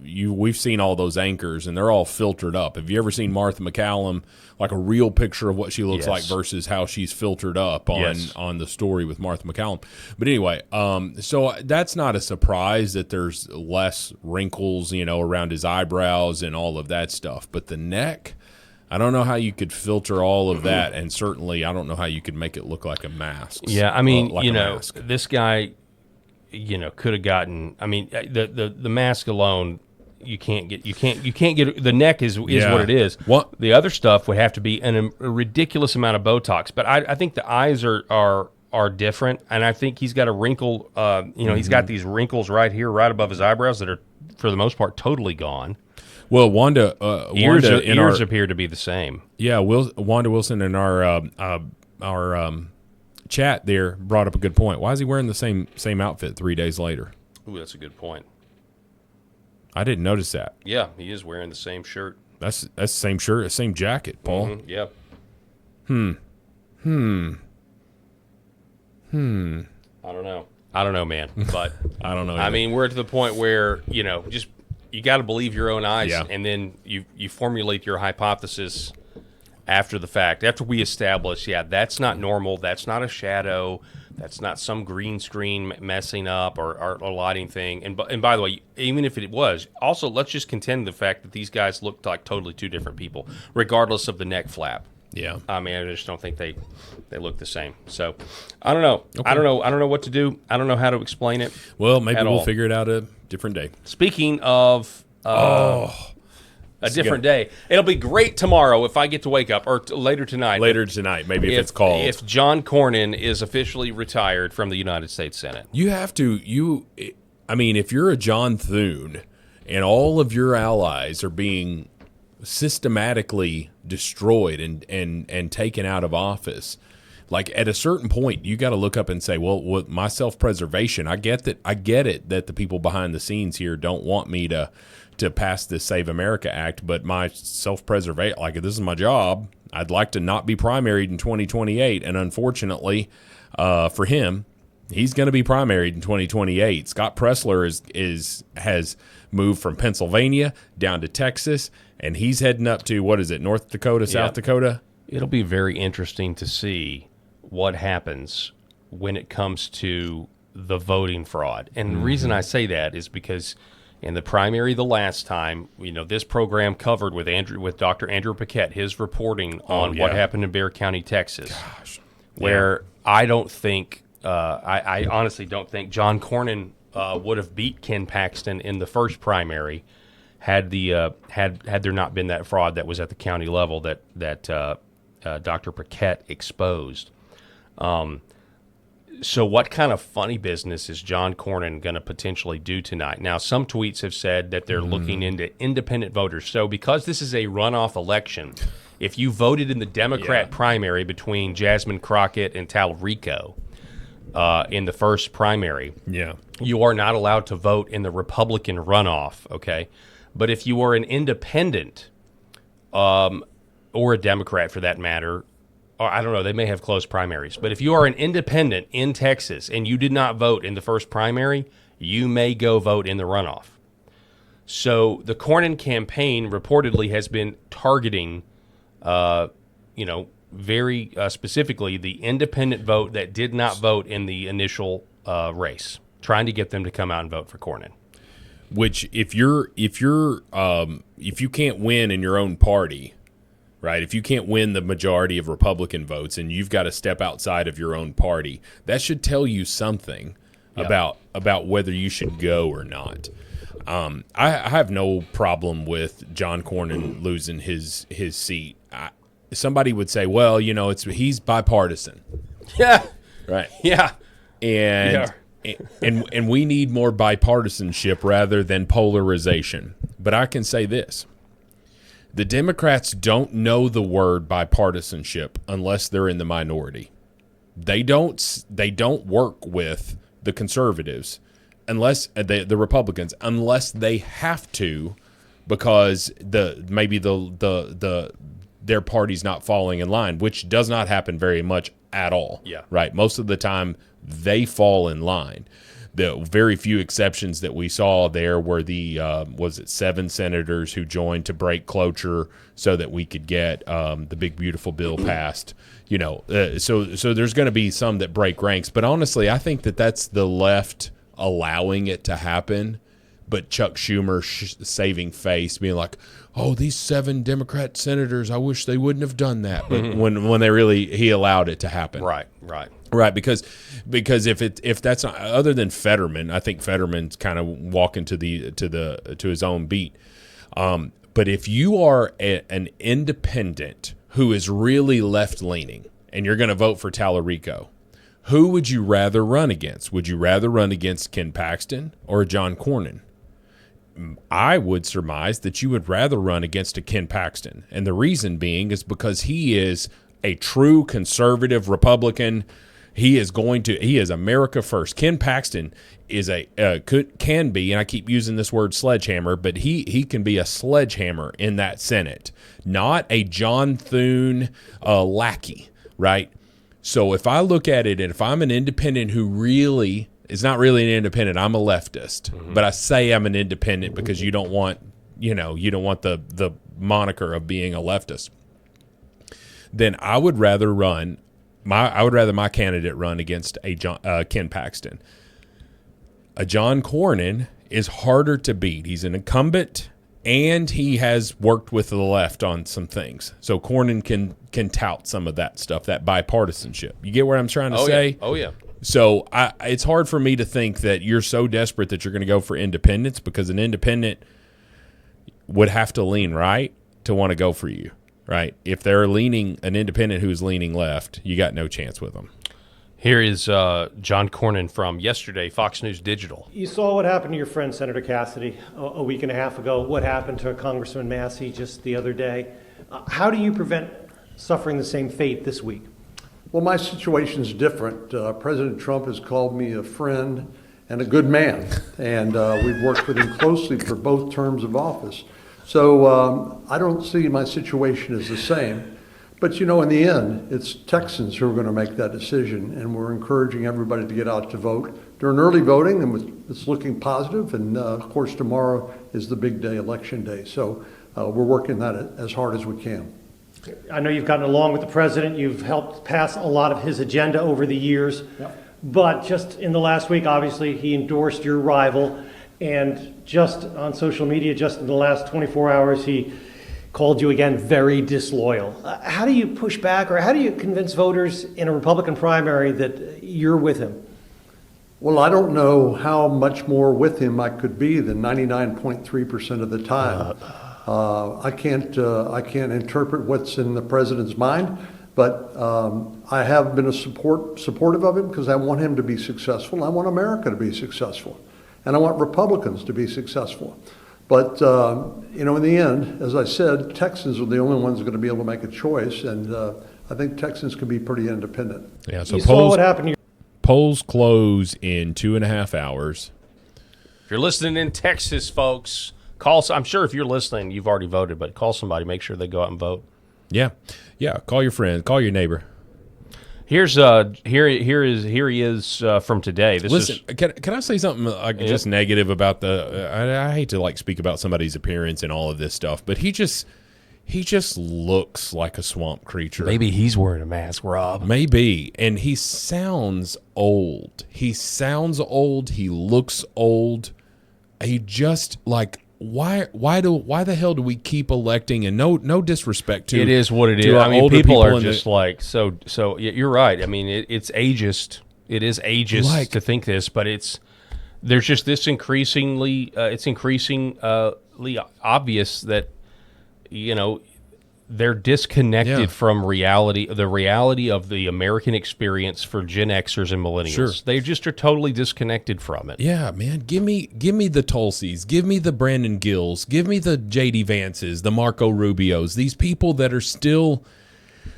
we've seen all those anchors, and they're all filtered up. Have you ever seen Martha McCallum, like a real picture of what she looks like versus how she's filtered up on the story with Martha McCallum? But anyway, so that's not a surprise that there's less wrinkles, around his eyebrows and all of that stuff. But the neck, I don't know how you could filter all of that, and certainly I don't know how you could make it look like a mask. Yeah, I mean, mask. This guy, could have gotten. I mean, the mask alone, you can't get. The neck is what it is. What the other stuff would have to be a ridiculous amount of Botox. But I think the eyes are different, and I think he's got a wrinkle. He's got these wrinkles right here, right above his eyebrows, that are for the most part totally gone. Well, Wanda ears appear to be the same. Yeah, Wanda Wilson in our chat there brought up a good point. Why is he wearing the same outfit 3 days later? Ooh, that's a good point. I didn't notice that. Yeah, he is wearing the same shirt. That's the same shirt, same jacket, Paul. Mm-hmm, yeah. I don't know, man. But I don't know. I mean, we're to the point where just. You got to believe your own eyes, and then you formulate your hypothesis after the fact. After we establish, that's not normal, that's not a shadow, that's not some green screen messing up or a lighting thing. And by the way, even if it was, also let's just contend the fact that these guys look like totally two different people, regardless of the neck flap. Yeah, I mean, I just don't think they look the same. So I don't know. Okay. I don't know what to do. I don't know how to explain it. Well, maybe we'll figure it out a different day. Speaking of a different day, it'll be great tomorrow if I get to wake up, or later tonight. Later tonight, maybe if it's called. If John Cornyn is officially retired from the United States Senate. You have to, I mean, if you're a John Thune and all of your allies are being systematically destroyed and taken out of office, like at a certain point you got to look up and say, well, with my self-preservation, I get it that the people behind the scenes here don't want me to pass this Save America Act, but my self-preservation, like this is my job, I'd like to not be primaried in 2028, and unfortunately for him, he's going to be primaried in 2028. Scott Pressler has moved from Pennsylvania down to Texas, and he's heading up to, what is it, North Dakota, South Dakota? It'll be very interesting to see what happens when it comes to the voting fraud. And the reason I say that is because in the primary the last time, this program covered with Dr. Andrew Paquette, his reporting on what happened in Bexar County, Texas, where I don't think, I honestly don't think John Cornyn would have beat Ken Paxton in the first primary had there not been that fraud that was at the county level that Dr. Paquette exposed. So what kind of funny business is John Cornyn going to potentially do tonight? Now, some tweets have said that they're looking into independent voters. So because this is a runoff election, if you voted in the Democrat primary between Jasmine Crockett and Tal Rico in the first primary, you are not allowed to vote in the Republican runoff, okay? But if you are an independent or a Democrat for that matter, or I don't know, they may have closed primaries. But if you are an independent in Texas and you did not vote in the first primary, you may go vote in the runoff. So the Cornyn campaign reportedly has been targeting, very specifically the independent vote that did not vote in the initial race, trying to get them to come out and vote for Cornyn. Which if you can't win in your own party, right? If you can't win the majority of Republican votes and you've got to step outside of your own party, that should tell you something about whether you should go or not. I have no problem with John Cornyn losing his seat. Somebody would say, well, he's bipartisan. Yeah. Right. Yeah. And we need more bipartisanship rather than polarization. But I can say this. The Democrats don't know the word bipartisanship unless they're in the minority. They don't work with the conservatives unless the Republicans, unless they have to, because their party's not falling in line, which does not happen very much at all. Yeah. Right. Most of the time they fall in line. The very few exceptions that we saw there were the 7 senators who joined to break cloture so that we could get the big beautiful bill passed. So there's going to be some that break ranks, but honestly, I think that's the left allowing it to happen. But Chuck Schumer saving face, being like, "Oh, these 7 Democrat senators, I wish they wouldn't have done that." But when he allowed it to happen, right, because if that's not, other than Fetterman, I think Fetterman's kind of walking to his own beat. But if you are an independent who is really left leaning and you're going to vote for Tallarico, who would you rather run against? Would you rather run against Ken Paxton or John Cornyn? I would surmise that you would rather run against a Ken Paxton. And the reason being is because he is a true conservative Republican. He is America first. Ken Paxton is can be, and I keep using this word sledgehammer, but he can be a sledgehammer in that Senate, not a John Thune lackey, right? So if I look at it, and if I'm an independent who really is not really an independent, I'm a leftist, but I say I'm an independent because you don't want the moniker of being a leftist. Then I would rather my candidate run against a Ken Paxton. A John Cornyn is harder to beat. He's an incumbent, and he has worked with the left on some things. So Cornyn can tout some of that stuff, that bipartisanship. You get what I'm trying to say? Yeah. Oh, yeah. So it's hard for me to think that you're so desperate that you're going to go for independence, because an independent would have to lean right to want to go for you, right? If they're an independent who's leaning left, you got no chance with them. Here is John Cornyn from yesterday, Fox News Digital. You saw what happened to your friend Senator Cassidy a week and a half ago, what happened to Congressman Massey just the other day. How do you prevent suffering the same fate this week? Well, my situation is different. President Trump has called me a friend and a good man, and we've worked with him closely for both terms of office. So I don't see my situation as the same. But, in the end, it's Texans who are going to make that decision, and we're encouraging everybody to get out to vote during early voting, and it's looking positive. And, of course, tomorrow is the big day, Election Day. So we're working that as hard as we can. I know you've gotten along with the president. You've helped pass a lot of his agenda over the years. Yep. But just in the last week, obviously, he endorsed your rival. And just on social media, just in the last 24 hours, he called you again very disloyal. How do you push back, or how do you convince voters in a Republican primary that you're with him? Well, I don't know how much more with him I could be than 99.3% of the time. I can't interpret what's in the president's mind, but I have been supportive of him because I want him to be successful. I want America to be successful, and I want Republicans to be successful. But, in the end, as I said, Texans are the only ones that are going to be able to make a choice, and I think Texans can be pretty independent. Yeah, so you saw what happened. Polls close in 2.5 hours. If you're listening in Texas, folks, I'm sure if you're listening, you've already voted, but call somebody, make sure they go out and vote. Yeah. Call your friend, call your neighbor. Here he is from today. Can I say something just negative about I hate to speak about somebody's appearance and all of this stuff, but he just looks like a swamp creature. Maybe he's wearing a mask, Rob. Maybe, and he sounds old. He looks old. He just why the hell do we keep electing? And no disrespect to it is what it is. I mean, people are just so. You're right. I mean, it's ageist. It is ageist to think this, but there's just this it's increasingly obvious that, they're disconnected from reality, the reality of the American experience for Gen Xers and millennials. Sure. They just are totally disconnected from it. Yeah, man. Give me the Tulsies. Give me the Brandon Gills. Give me the J.D. Vances, the Marco Rubios. These people that are still,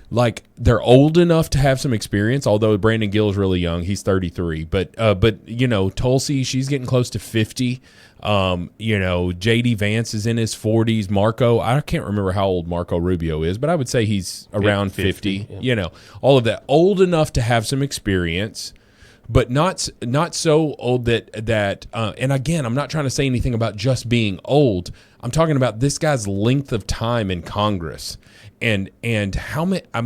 like, they're old enough to have some experience, although Brandon Gill is really young. He's 33. But Tulsi, she's getting close to 50. J.D. Vance is in his 40s. Marco, I can't remember how old Marco Rubio is, but I would say he's around 50. Yeah. All of that. Old enough to have some experience, but not so old that and again, I'm not trying to say anything about just being old. I'm talking about this guy's length of time in Congress. And how many how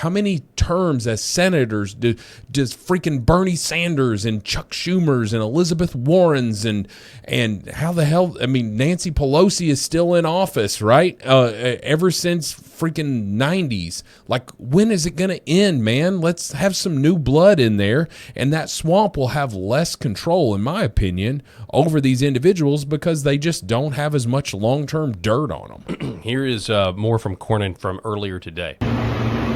many terms as senators does freaking Bernie Sanders and Chuck Schumers and Elizabeth Warrens and how the hell, Nancy Pelosi is still in office, right? Ever since freaking 90s. Like, when is it going to end, man? Let's have some new blood in there, and that swamp will have less control, in my opinion, over these individuals because they just don't have as much long-term dirt on them. Here is more from Cornyn from earlier today.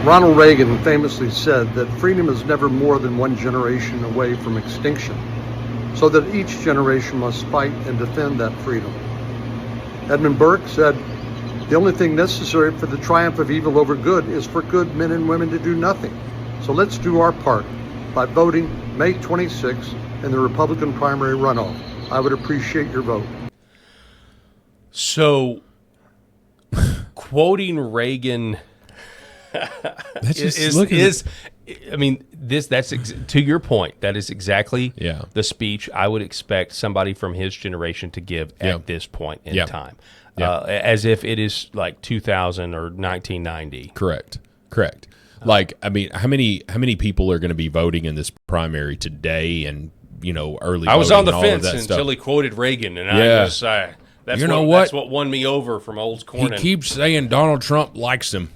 Ronald Reagan famously said that freedom is never more than one generation away from extinction, so that each generation must fight and defend that freedom. Edmund Burke said, "The only thing necessary for the triumph of evil over good is for good men and women to do nothing. So let's do our part by voting May 26th in the Republican primary runoff. I would appreciate your vote." So, quoting Reagan to your point, that is exactly the speech I would expect somebody from his generation to give at this point in time. As if it is like 2000 or 1990. Correct. Like, how many people are going to be voting in this primary today and, early I was voting on the and all fence of that until stuff? he quoted Reagan, and that's what won me over from old Cornyn. He keeps saying Donald Trump likes him.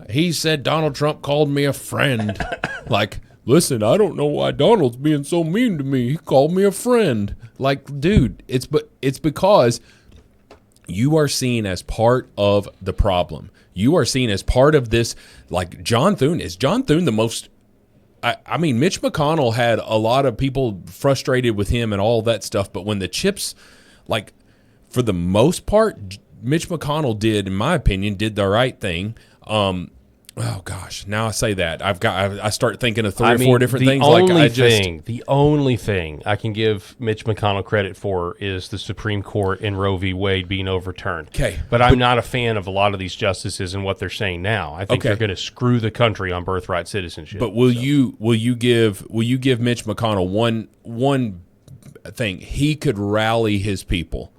He said Donald Trump called me a friend. Like, listen, I don't know why Donald's being so mean to me. He called me a friend. Like, dude, it's because you are seen as part of the problem. You are seen as part of this. Like, John Thune. Is John Thune the most... Mitch McConnell had a lot of people frustrated with him and all that stuff, but when the chips, like, for the most part, Mitch McConnell in my opinion, did the right thing. Oh gosh, now I say that I start thinking of three or four different things. The only thing I can give Mitch McConnell credit for is the Supreme Court in Roe v. Wade being overturned. Okay, but I'm not a fan of a lot of these justices and what they're saying now. I think they're going to screw the country on birthright citizenship. But will you give Mitch McConnell one thing? He could rally his people.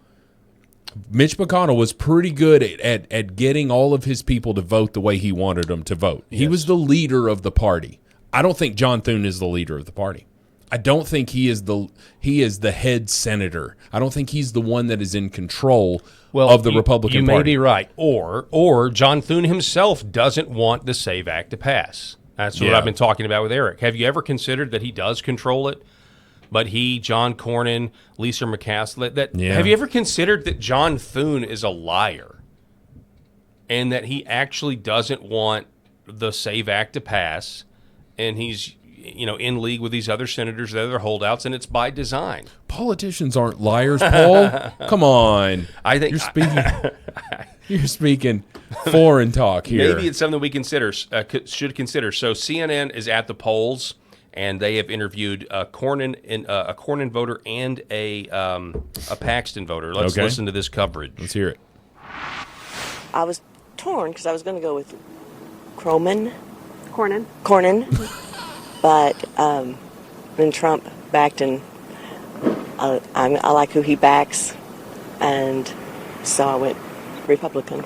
Mitch McConnell was pretty good at getting all of his people to vote the way he wanted them to vote. Yes. He was the leader of the party. I don't think John Thune is the leader of the party. I don't think he is the head senator. I don't think he's the one that is in control of the Republican Party. You may be right. Or John Thune himself doesn't want the SAVE Act to pass. That's what I've been talking about with Eric. Have you ever considered that he does control it? But John Cornyn, Lisa McCaskill, have you ever considered that John Thune is a liar and that he actually doesn't want the SAVE Act to pass, and he's in league with these other senators, the other holdouts, and it's by design? Politicians aren't liars, Paul. Come on. I think you're speaking foreign talk here. Maybe it's something we should consider. So CNN is at the polls, and they have interviewed a Cornyn voter and a Paxton voter. Let's listen to this coverage. Let's hear it. I was torn because I was going to go with Cornyn, but then Trump backed, and I like who he backs, and so I went Republican.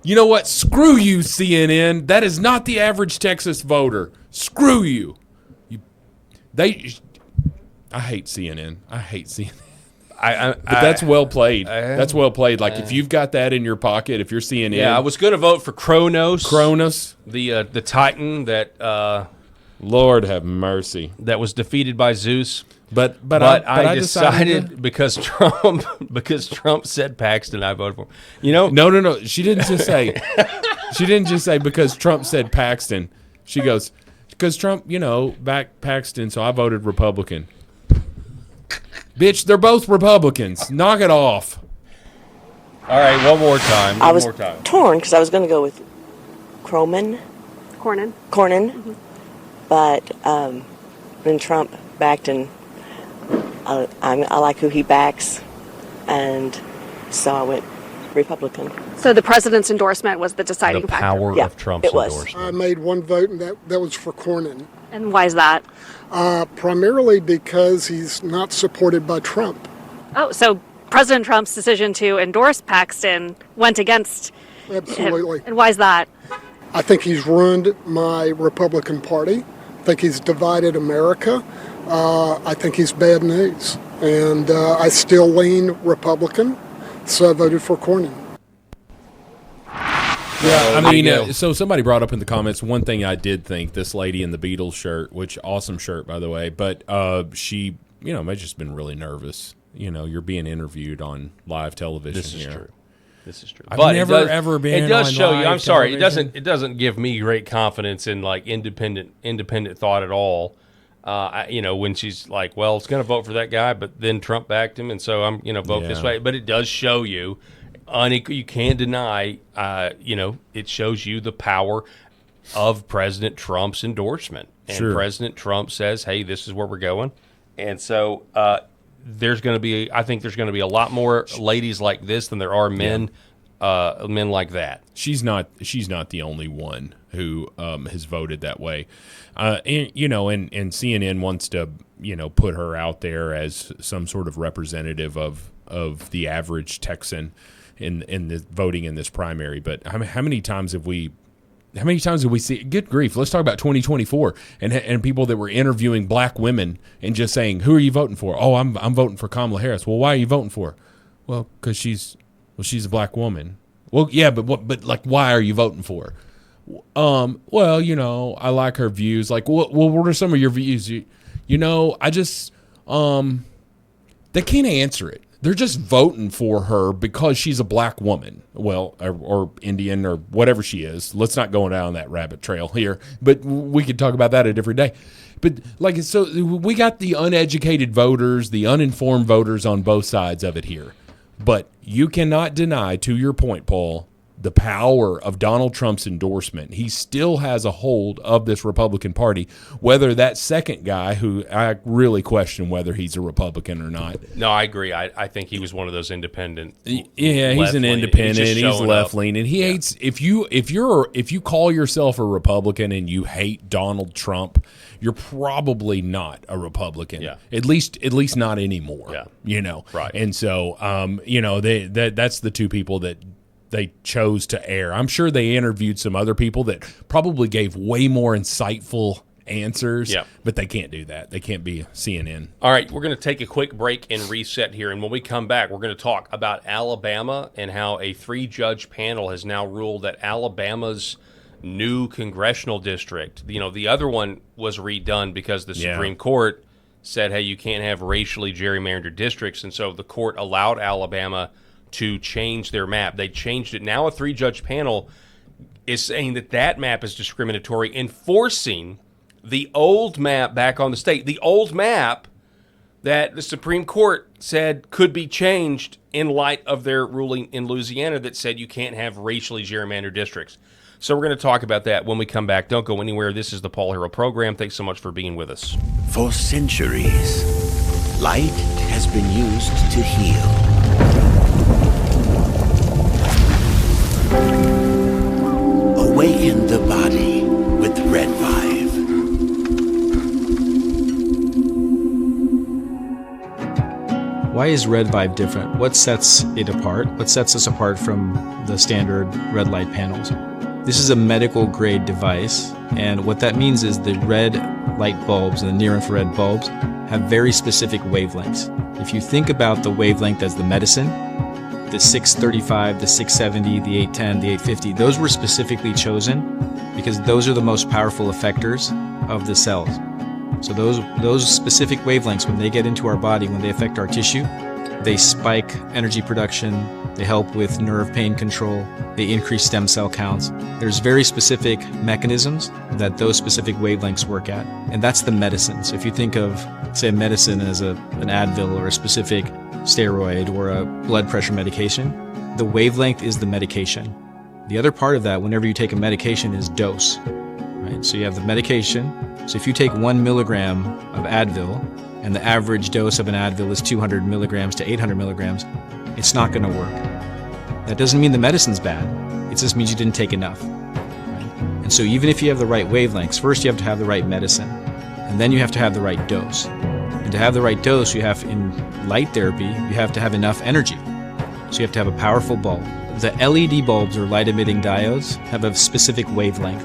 You know what? Screw you, CNN. That is not the average Texas voter. Screw you. I hate CNN. I hate CNN. But that's well played. That's well played. Like, if you've got that in your pocket, if you're CNN. Yeah, I was going to vote for Kronos. Kronos. The Titan that Lord have mercy. That was defeated by Zeus. But I decided because Trump said Paxton, I voted for him. You know? No. She didn't just say. She didn't just say because Trump said Paxton. She goes because Trump, backed Paxton, so I voted Republican. Bitch, they're both Republicans. Knock it off. All right, one more time. I was torn because I was going to go with Cornyn. Mm-hmm. But when Trump backed, and I like who he backs, and so I went Republican. So the president's endorsement was the deciding factor. The power of Trump's endorsement. I made one vote, and that was for Cornyn. And why is that? Primarily because he's not supported by Trump. Oh, so President Trump's decision to endorse Paxton went against Absolutely. him. And why is that? I think he's ruined my Republican Party. I think he's divided America. I think he's bad news. And I still lean Republican, so I voted for Cornyn. Yeah, I mean, so somebody brought up in the comments one thing I did think, this lady in the Beatles shirt, which awesome shirt, by the way, but she, may have just been really nervous. You're being interviewed on live television. This is true. This is true. I've never ever been. It does on show live you. I'm sorry. television. It doesn't give me great confidence in like independent thought at all. When she's like, well, it's going to vote for that guy, but then Trump backed him, and so I'm vote this way. But it does show you. You can't deny. It shows you the power of President Trump's endorsement, and Sure. President Trump says, "Hey, this is where we're going," and so. I think there's going to be a lot more ladies like this than there are men, men like that. She's not the only one who has voted that way, and CNN wants to put her out there as some sort of representative of the average Texan in the voting in this primary. But how many times have we see? Good grief! Let's talk about 2024 and people that were interviewing black women and just saying, "Who are you voting for?" "Oh, I'm voting for Kamala Harris." "Well, why are you voting for her?" "Well, because she's a black woman." "Well, yeah, but why are you voting for her?" Well, I like her views." Like, well, what are some of your views? I just they can't answer it. They're just voting for her because she's a black woman. Well, or Indian or whatever she is. Let's not go down that rabbit trail here, but we could talk about that a different day. But so we got the uneducated voters, the uninformed voters on both sides of it here. But you cannot deny, to your point, Paul, the power of Donald Trump's endorsement. He still has a hold of this Republican Party, whether that second guy, who I really question whether he's a Republican or not. No, I agree. I think he was one of those independent. Yeah, he's an independent. He's left leaning. He hates if you call yourself a Republican and you hate Donald Trump, you're probably not a Republican. Yeah. At least not anymore. Yeah. Right. And so that's the two people that they chose to air. I'm sure they interviewed some other people that probably gave way more insightful answers, but they can't do that. They can't be CNN. All right, we're going to take a quick break and reset here, and when we come back, we're going to talk about Alabama and how a 3-judge panel has now ruled that Alabama's new congressional district, the other one was redone because the Supreme Court said, hey, you can't have racially gerrymandered districts, and so the court allowed Alabama to change their map. They changed it. Now a 3-judge panel is saying that map is discriminatory, enforcing the old map back on the state. The old map that the Supreme Court said could be changed in light of their ruling in Louisiana that said you can't have racially gerrymandered districts. So we're going to talk about that when we come back. Don't go anywhere. This is the Paul Harrell Program. Thanks so much for being with us. For centuries, light has been used to heal. Awaken the body with Red 5. Why is Red Vibe different? What sets it apart? What sets us apart from the standard red light panels? This is a medical grade device, and what that means is the red light bulbs and the near infrared bulbs have very specific wavelengths. If you think about the wavelength as the medicine, the 635, the 670, the 810, the 850, those were specifically chosen because those are the most powerful effectors of the cells. So those specific wavelengths, when they get into our body, when they affect our tissue, they spike energy production, they help with nerve pain control, they increase stem cell counts. There's very specific mechanisms that those specific wavelengths work at, and that's the medicine. So if you think of, say, medicine as an Advil or a specific steroid or a blood pressure medication, the wavelength is the medication. The other part of that, whenever you take a medication, is dose. Right? So you have the medication. So if you take 1 milligram of Advil, and the average dose of an Advil is 200 milligrams to 800 milligrams, it's not going to work. That doesn't mean the medicine's bad. It just means you didn't take enough. Right? And so even if you have the right wavelengths, first you have to have the right medicine, and then you have to have the right dose. And to have the right dose, you have, in light therapy, you have to have enough energy. So you have to have a powerful bulb. The LED bulbs, or light-emitting diodes, have a specific wavelength,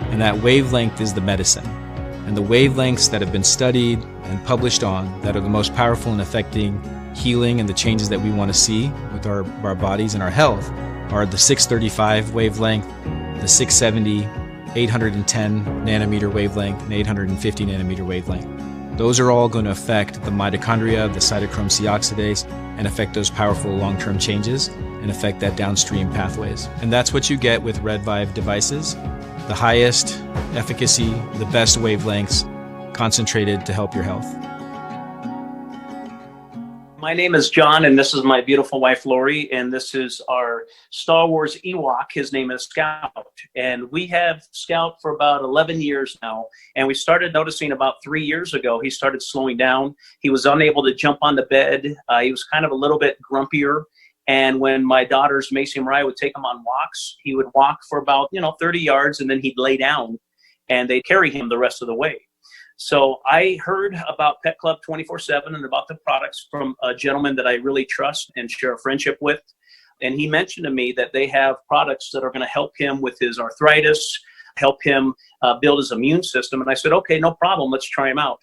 and that wavelength is the medicine. And the wavelengths that have been studied and published on that are the most powerful in affecting healing and the changes that we want to see with our bodies and our health are the 635 wavelength, the 670, 810 nanometer wavelength, and 850 nanometer wavelength. Those are all going to affect the mitochondria, the cytochrome C oxidase, and affect those powerful long-term changes and affect that downstream pathways. And that's what you get with Red Vive devices. The highest efficacy, the best wavelengths, concentrated to help your health. My name is John, and this is my beautiful wife, Lori, and this is our Star Wars Ewok. His name is Scout, and we have Scout for about 11 years now, and we started noticing about 3 years ago, he started slowing down. He was unable to jump on the bed. He was kind of a little bit grumpier, and when my daughters, Macy and Mariah, would take him on walks, he would walk for about 30 yards, and then he'd lay down, and they'd carry him the rest of the way. So I heard about Pet Club 24/7 and about the products from a gentleman that I really trust and share a friendship with. And he mentioned to me that they have products that are going to help him with his arthritis, help him build his immune system. And I said, okay, no problem. Let's try them out.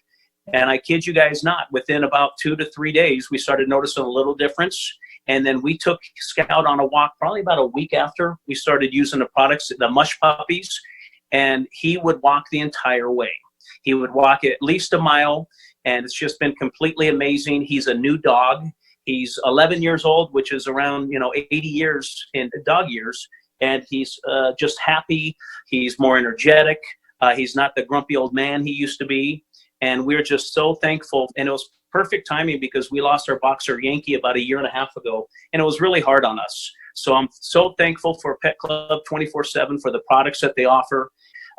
And I kid you guys not, within about 2 to 3 days, we started noticing a little difference. And then we took Scout on a walk probably about a week after we started using the products, the mush puppies, and he would walk the entire way. He would walk at least a mile, and it's just been completely amazing. He's a new dog. He's 11 years old, which is around 80 years in dog years, and he's just happy. He's more energetic. He's not the grumpy old man he used to be, and we're just so thankful. And it was perfect timing because we lost our boxer Yankee about 1.5 years ago, and it was really hard on us. So I'm so thankful for Pet Club 24/7 for the products that they offer.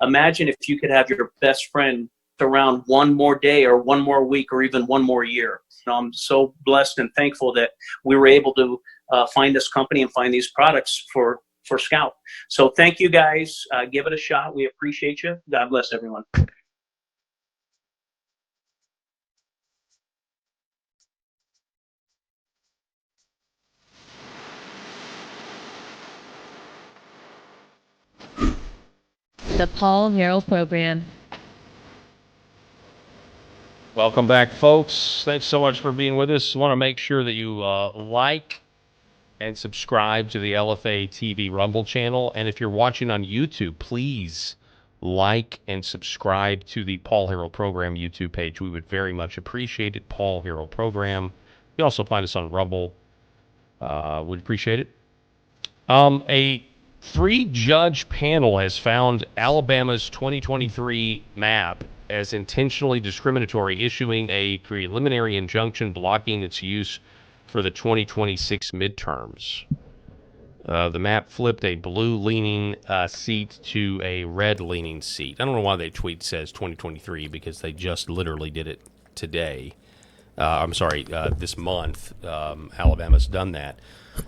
Imagine if you could have your best friend around one more day or one more week or even one more year. I'm so blessed and thankful that we were able to find this company and find these products for Scout. So thank you guys. Give it a shot. We appreciate you. God bless everyone. The Paul Harrell Program. Welcome back, folks. Thanks so much for being with us. I want to make sure that you like and subscribe to the LFA TV Rumble channel. And if you're watching on YouTube, please like and subscribe to the Paul Harrell Program YouTube page. We would very much appreciate it. Paul Harrell Program. You also find us on Rumble. Would appreciate it. A 3-judge panel has found Alabama's 2023 map as intentionally discriminatory, issuing a preliminary injunction blocking its use for the 2026 midterms. The map flipped a blue-leaning seat to a red-leaning seat. I don't know why the tweet says 2023 because they just literally did it today. This month. Alabama's done that.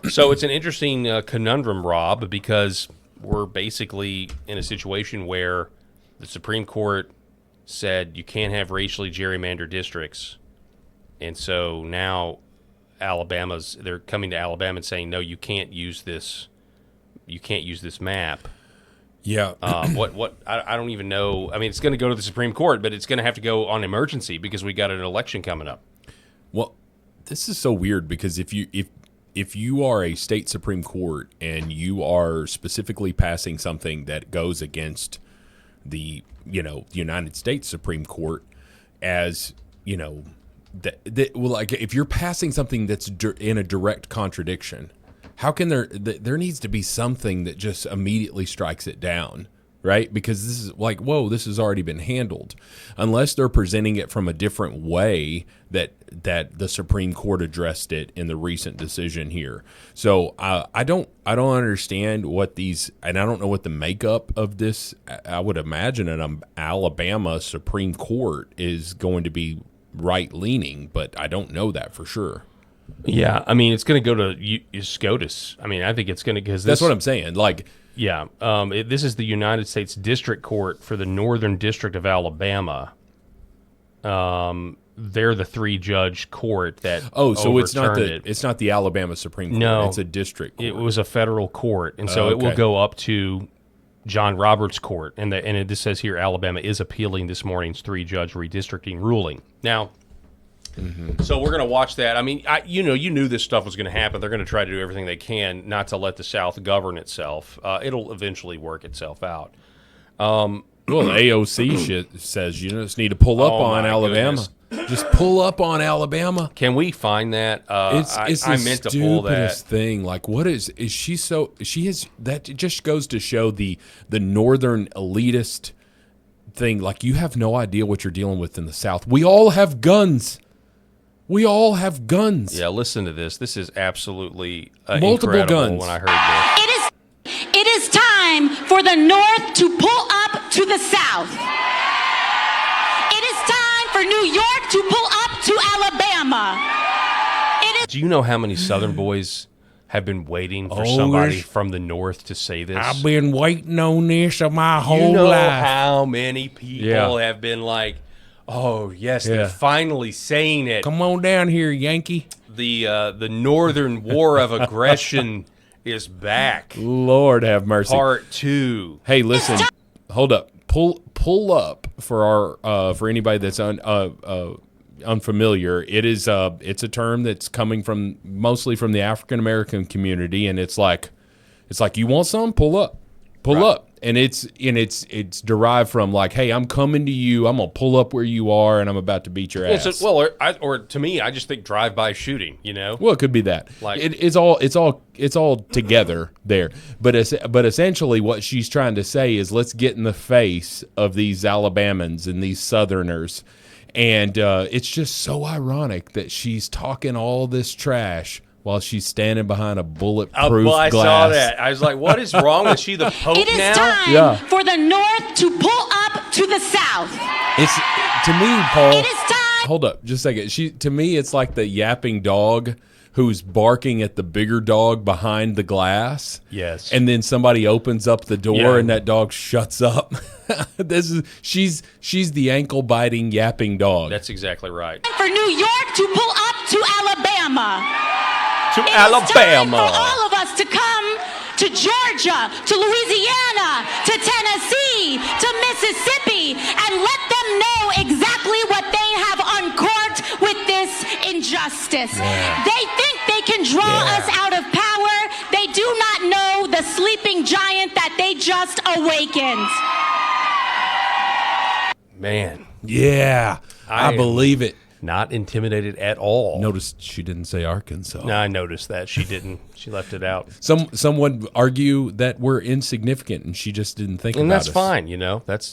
So it's an interesting conundrum, Rob, because we're basically in a situation where the Supreme Court said you can't have racially gerrymandered districts. And so now they're coming to Alabama and saying, no, you can't use this map. Yeah. I don't even know. I mean, it's going to go to the Supreme Court, but it's going to have to go on emergency because we got an election coming up. Well, this is so weird because if you are a state Supreme Court and you are specifically passing something that goes against the United States Supreme Court as that well, like if you're passing something that's in a direct contradiction, how can there needs to be something that just immediately strikes it down, right? Because this is like, whoa, this has already been handled, unless they're presenting it from a different way that the Supreme Court addressed it in the recent decision here. So I don't understand what these, and I don't know what the makeup of this. I would imagine an Alabama Supreme Court is going to be right leaning, but I don't know that for sure. Yeah, I mean, it's going to go to SCOTUS. I mean, I think it's going to, because that's what I'm saying. Like, yeah, this is the United States District Court for the Northern District of Alabama. They're the 3-judge court that so it's not overturned it's not the Alabama Supreme Court. No, it's a district court. It was a federal court, and so it will go up to John Roberts' court, and this says here Alabama is appealing this morning's 3-judge redistricting ruling. Now, so we're going to watch that. I mean, you knew this stuff was going to happen. They're going to try to do everything they can not to let the South govern itself. It'll eventually work itself out. Well, the AOC says you just need to pull up on Alabama. Goodness. Just pull up on Alabama. Can we find that? It's I meant to pull that thing. Like, what is she so? She is that. It just goes to show the northern elitist thing. Like, you have no idea what you're dealing with in the South. We all have guns. We all have guns. Yeah, listen to this. This is absolutely multiple incredible guns. When I heard this, it is time for the North to pull up to the South. It is time for New York to pull up to Alabama. Do you know how many Southern boys have been waiting for somebody from the North to say this? I've been waiting on this my whole you know life. How many people have been like, oh, yes, they're finally saying it. Come on down here, Yankee. The Northern War of Aggression is back. Lord have mercy. Part 2. Hey, listen. Hold up. Pull up for our for anybody that's unfamiliar. It's a term that's coming mostly from the African American community, and it's like you want some? Pull up. Pull up. And it's derived from like, hey, I'm coming to you. I'm gonna pull up where you are, and I'm about to beat your ass. Or to me, I just think drive-by shooting. Well, it could be that. Like it's all together there. But essentially, what she's trying to say is, let's get in the face of these Alabamans and these Southerners, and it's just so ironic that she's talking all this trash while she's standing behind a bulletproof I glass. saw that. I was like, what is wrong? Is she the Pope now? It is time for the North to pull up to the South. It's to me, Paul. It is time. Hold up, just a second. To me, it's like the yapping dog who's barking at the bigger dog behind the glass. Yes. And then somebody opens up the door and that dog shuts up. She's the ankle biting yapping dog. That's exactly right. For New York to pull up to Alabama. To it Alabama. Is time for all of us to come to Georgia, to Louisiana, to Tennessee, to Mississippi, and let them know exactly what they have uncorked with this injustice. Yeah. They think they can draw us out of power. They do not know the sleeping giant that they just awakened. Man. Yeah, I believe it. Not intimidated at all. Notice she didn't say Arkansas. No, I noticed that. She didn't. She left it out. Some would argue that we're insignificant, and she just didn't think about us. And that's fine,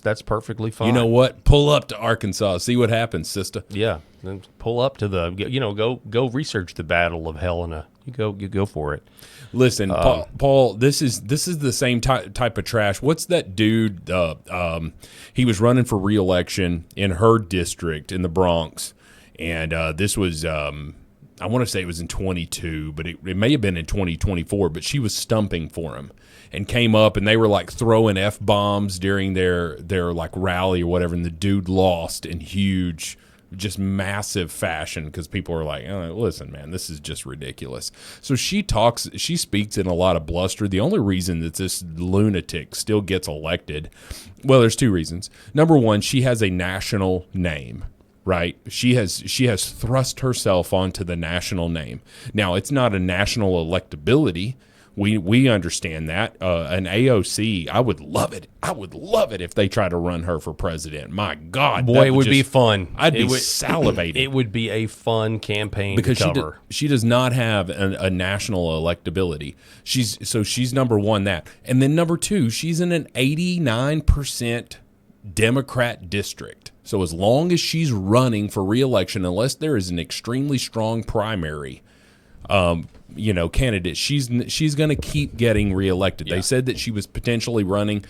That's perfectly fine. You know what? Pull up to Arkansas. See what happens, sister. Yeah. Then pull up to go research the Battle of Helena. You go for it. Listen, Paul, this is the same type of trash. What's that dude? He was running for re-election in her district in the Bronx. And this was, I want to say it was in 22, but it may have been in 2024. But she was stumping for him and came up, and they were like throwing F-bombs during their like rally or whatever. And the dude lost in huge, just massive fashion because people were like, listen, man, this is just ridiculous. So she speaks in a lot of bluster. The only reason that this lunatic still gets elected, well, there's two reasons. Number one, she has a national name. Right, she has thrust herself onto the national name. Now, it's not a national electability, We understand that. An AOC, I would love it. I would love it if they try to run her for president. My God, boy, it would be fun. I'd be salivating. It would be a fun campaign because to cover. she does not have a national electability. She's number one that, and then number two, she's in an 89% Democrat district. So as long as she's running for re-election, unless there is an extremely strong primary, candidate, she's going to keep getting reelected. They said that she was potentially running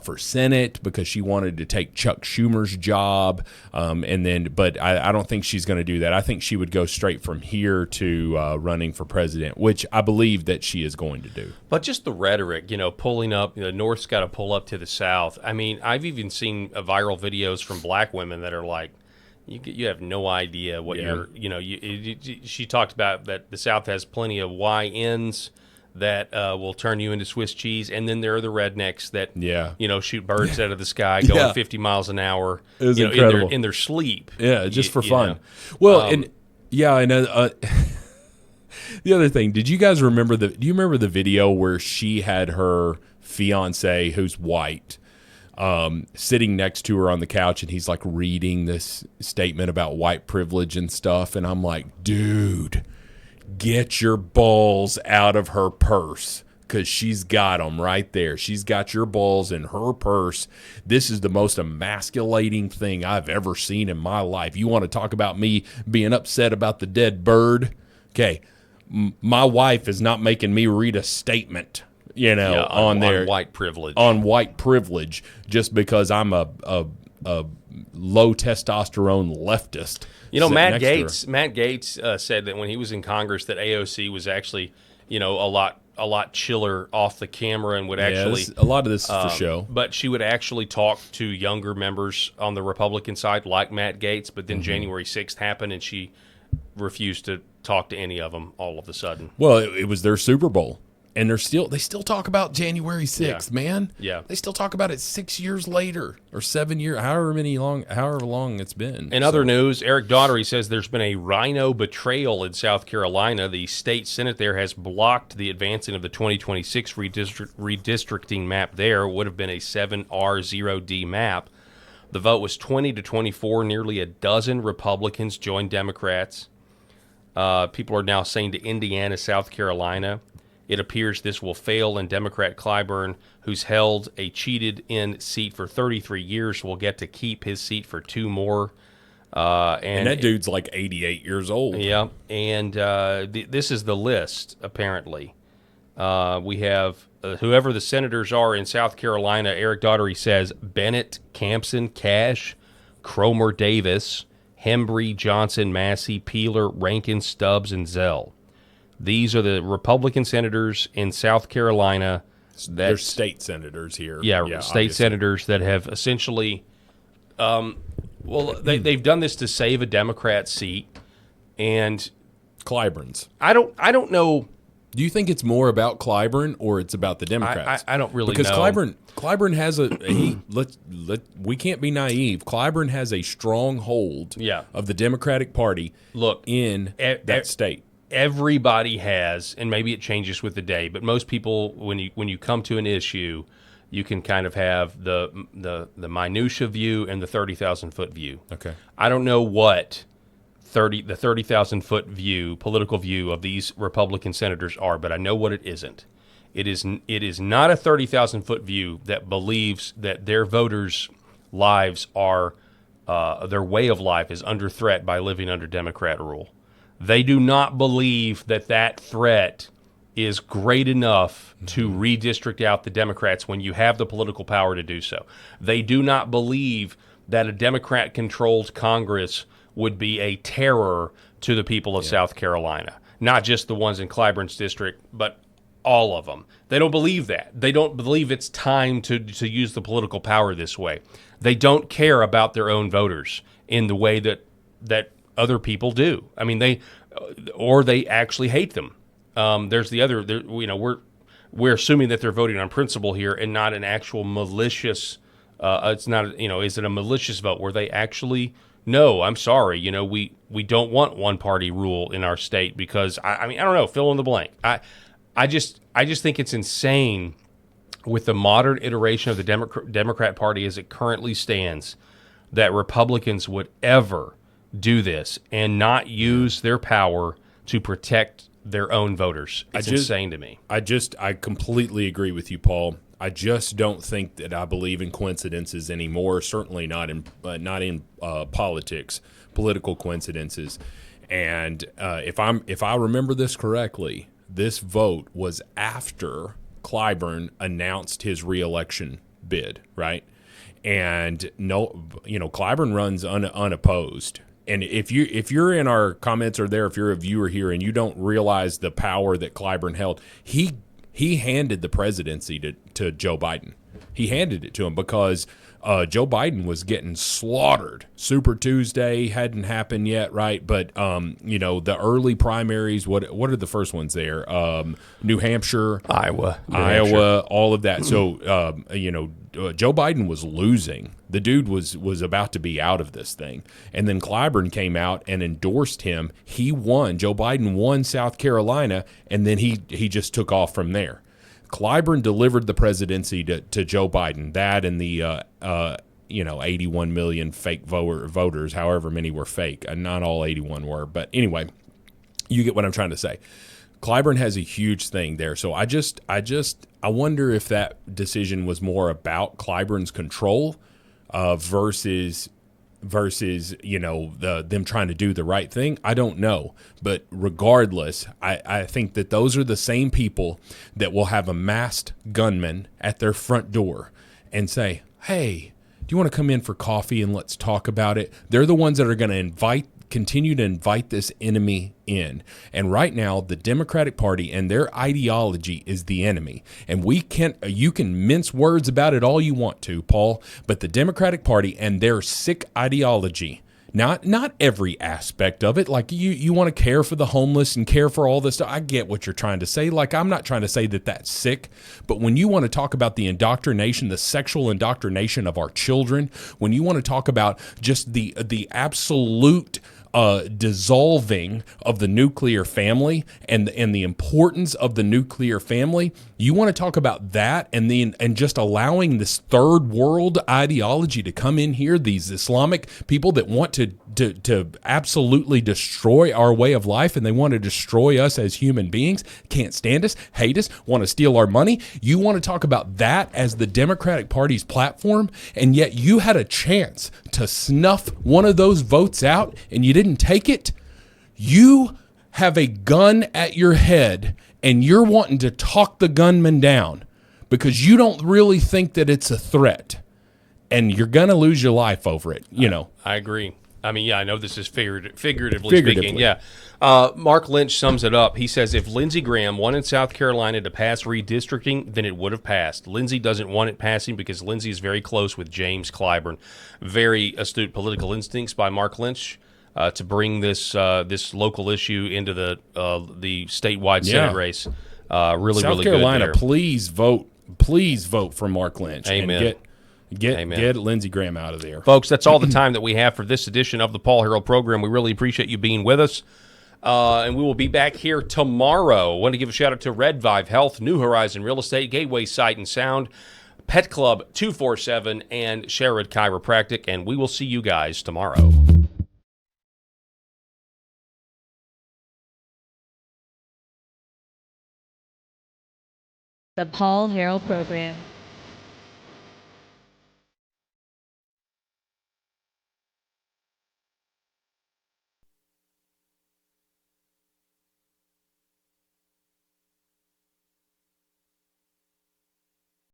for Senate because she wanted to take Chuck Schumer's job, but I don't think she's going to do that. I think she would go straight from here to running for president, which I believe that she is going to do. But just the rhetoric, pulling up, the North's got to pull up to the South. I mean, I've even seen viral videos from black women that are like, you have no idea what she talked about that the South has plenty of YNs that will turn you into Swiss cheese, and then there are the rednecks that shoot birds out of the sky going 50 miles an hour in their sleep. Yeah, just for fun. Well, the other thing, do you remember the video where she had her fiance, who's white, sitting next to her on the couch, and he's like reading this statement about white privilege and stuff, and I'm like, dude, get your balls out of her purse, because she's got them right there. She's got your balls in her purse. This is the most emasculating thing I've ever seen in my life. You want to talk about me being upset about the dead bird? Okay, my wife is not making me read a statement on white privilege. On white privilege, just because I'm a low testosterone leftist. Matt Gaetz said that when he was in Congress that AOC was actually, a lot chiller off the camera and would actually a lot of this is for show. But she would actually talk to younger members on the Republican side, like Matt Gaetz. But then January 6th happened, and she refused to talk to any of them all of a sudden. Well, it was their Super Bowl. And they still talk about January 6th, man. Yeah. They still talk about it 6 years later or 7 years, however long it's been. In other news, Eric Daugherty says there's been a rhino betrayal in South Carolina. The state Senate there has blocked the advancing of the 2026 redistricting map there. It would have been a 7R0D map. The vote was 20-24. Nearly a dozen Republicans joined Democrats. People are now saying to Indiana, South Carolina. It appears this will fail, and Democrat Clyburn, who's held a cheated-in seat for 33 years, will get to keep his seat for 2 more. And that dude's like 88 years old. Yeah, and this is the list, apparently. We have whoever the senators are in South Carolina. Eric Daugherty says Bennett, Campson, Cash, Cromer Davis, Hembry, Johnson, Massey, Peeler, Rankin, Stubbs, and Zell. These are the Republican senators in South Carolina. They're state senators here. Yeah, state obviously. Senators that have essentially, they've done this to save a Democrat seat, and Clyburn's. I don't know. Do you think it's more about Clyburn or it's about the Democrats? I don't really because know. Clyburn has we can't be naive. Clyburn has a strong hold of the Democratic Party. In that state. Everybody has, and maybe it changes with the day, but most people, when you come to an issue, you can kind of have the minutia view and the 30,000-foot view. Okay. I don't know what the 30,000-foot view, political view of these Republican senators are, but I know what it isn't. It is not a 30,000-foot view that believes that their voters' lives are their way of life is under threat by living under Democrat rule. They do not believe that threat is great enough to redistrict out the Democrats when you have the political power to do so. They do not believe that a Democrat-controlled Congress would be a terror to the people of South Carolina, not just the ones in Clyburn's district, but all of them. They don't believe that. They don't believe it's time to use the political power this way. They don't care about their own voters in the way that other people do. I mean, they actually hate them. There's the other. We're assuming that they're voting on principle here and not an actual malicious. It's not. Is it a malicious vote where they actually? No, I'm sorry. We don't want one party rule in our state because I mean I don't know. Fill in the blank. I just think it's insane with the modern iteration of the Democrat Party as it currently stands that Republicans would ever do this and not use their power to protect their own voters. It's insane to me. I completely agree with you, Paul. I just don't think that I believe in coincidences anymore. Certainly not in politics, political coincidences. And if I remember this correctly, this vote was after Clyburn announced his reelection bid, right? And Clyburn runs unopposed. And if you're in our comments or there, if you're a viewer here and you don't realize the power that Clyburn held, he handed the presidency to Joe Biden. He handed it to him because Joe Biden was getting slaughtered. Super Tuesday hadn't happened yet, right? But the early primaries. What are the first ones there? New Hampshire, Iowa, all of that. So Joe Biden was losing. The dude was about to be out of this thing. And then Clyburn came out and endorsed him. He won. Joe Biden won South Carolina, and then he just took off from there. Clyburn delivered the presidency to Joe Biden. That and the 81 million fake voters, however many were fake. Not all 81 were, but anyway, you get what I'm trying to say. Clyburn has a huge thing there. So I wonder if that decision was more about Clyburn's control versus them trying to do the right thing. I don't know. But regardless, I think that those are the same people that will have a masked gunman at their front door and say, hey, do you want to come in for coffee and let's talk about it? They're the ones that are going to continue to invite this enemy in. And right now, the Democratic Party and their ideology is the enemy. And you can mince words about it all you want to, Paul, but the Democratic Party and their sick ideology, not every aspect of it, like you want to care for the homeless and care for all this stuff. I get what you're trying to say. Like, I'm not trying to say that that's sick, but when you want to talk about the indoctrination, the sexual indoctrination of our children, when you want to talk about just the absolute dissolving of the nuclear family and the importance of the nuclear family, you want to talk about that and just allowing this third world ideology to come in here, these Islamic people that want to absolutely destroy our way of life, and they want to destroy us as human beings, can't stand us, hate us, want to steal our money. You want to talk about that as the Democratic Party's platform, and yet you had a chance to snuff one of those votes out and you didn't take it. You have a gun at your head and you're wanting to talk the gunman down because you don't really think that it's a threat, and you're going to lose your life over it. I agree. I mean, yeah, I know this is figuratively speaking. Yeah. Mark Lynch sums it up. He says, if Lindsey Graham wanted South Carolina to pass redistricting, then it would have passed. Lindsey doesn't want it passing because Lindsey is very close with James Clyburn. Very astute political instincts by Mark Lynch to bring this local issue into the statewide Senate race. Really, South really Carolina, good there. Please vote for Mark Lynch. Amen. And get Lindsey Graham out of there. Folks, that's all the time that we have for this edition of the Paul Harrell program. We really appreciate you being with us. And we will be back here tomorrow. I want to give a shout out to Red Vive Health, New Horizon Real Estate, Gateway Sight and Sound, Pet Club 247, and Sherrod Chiropractic. And we will see you guys tomorrow. The Paul Harrell Program.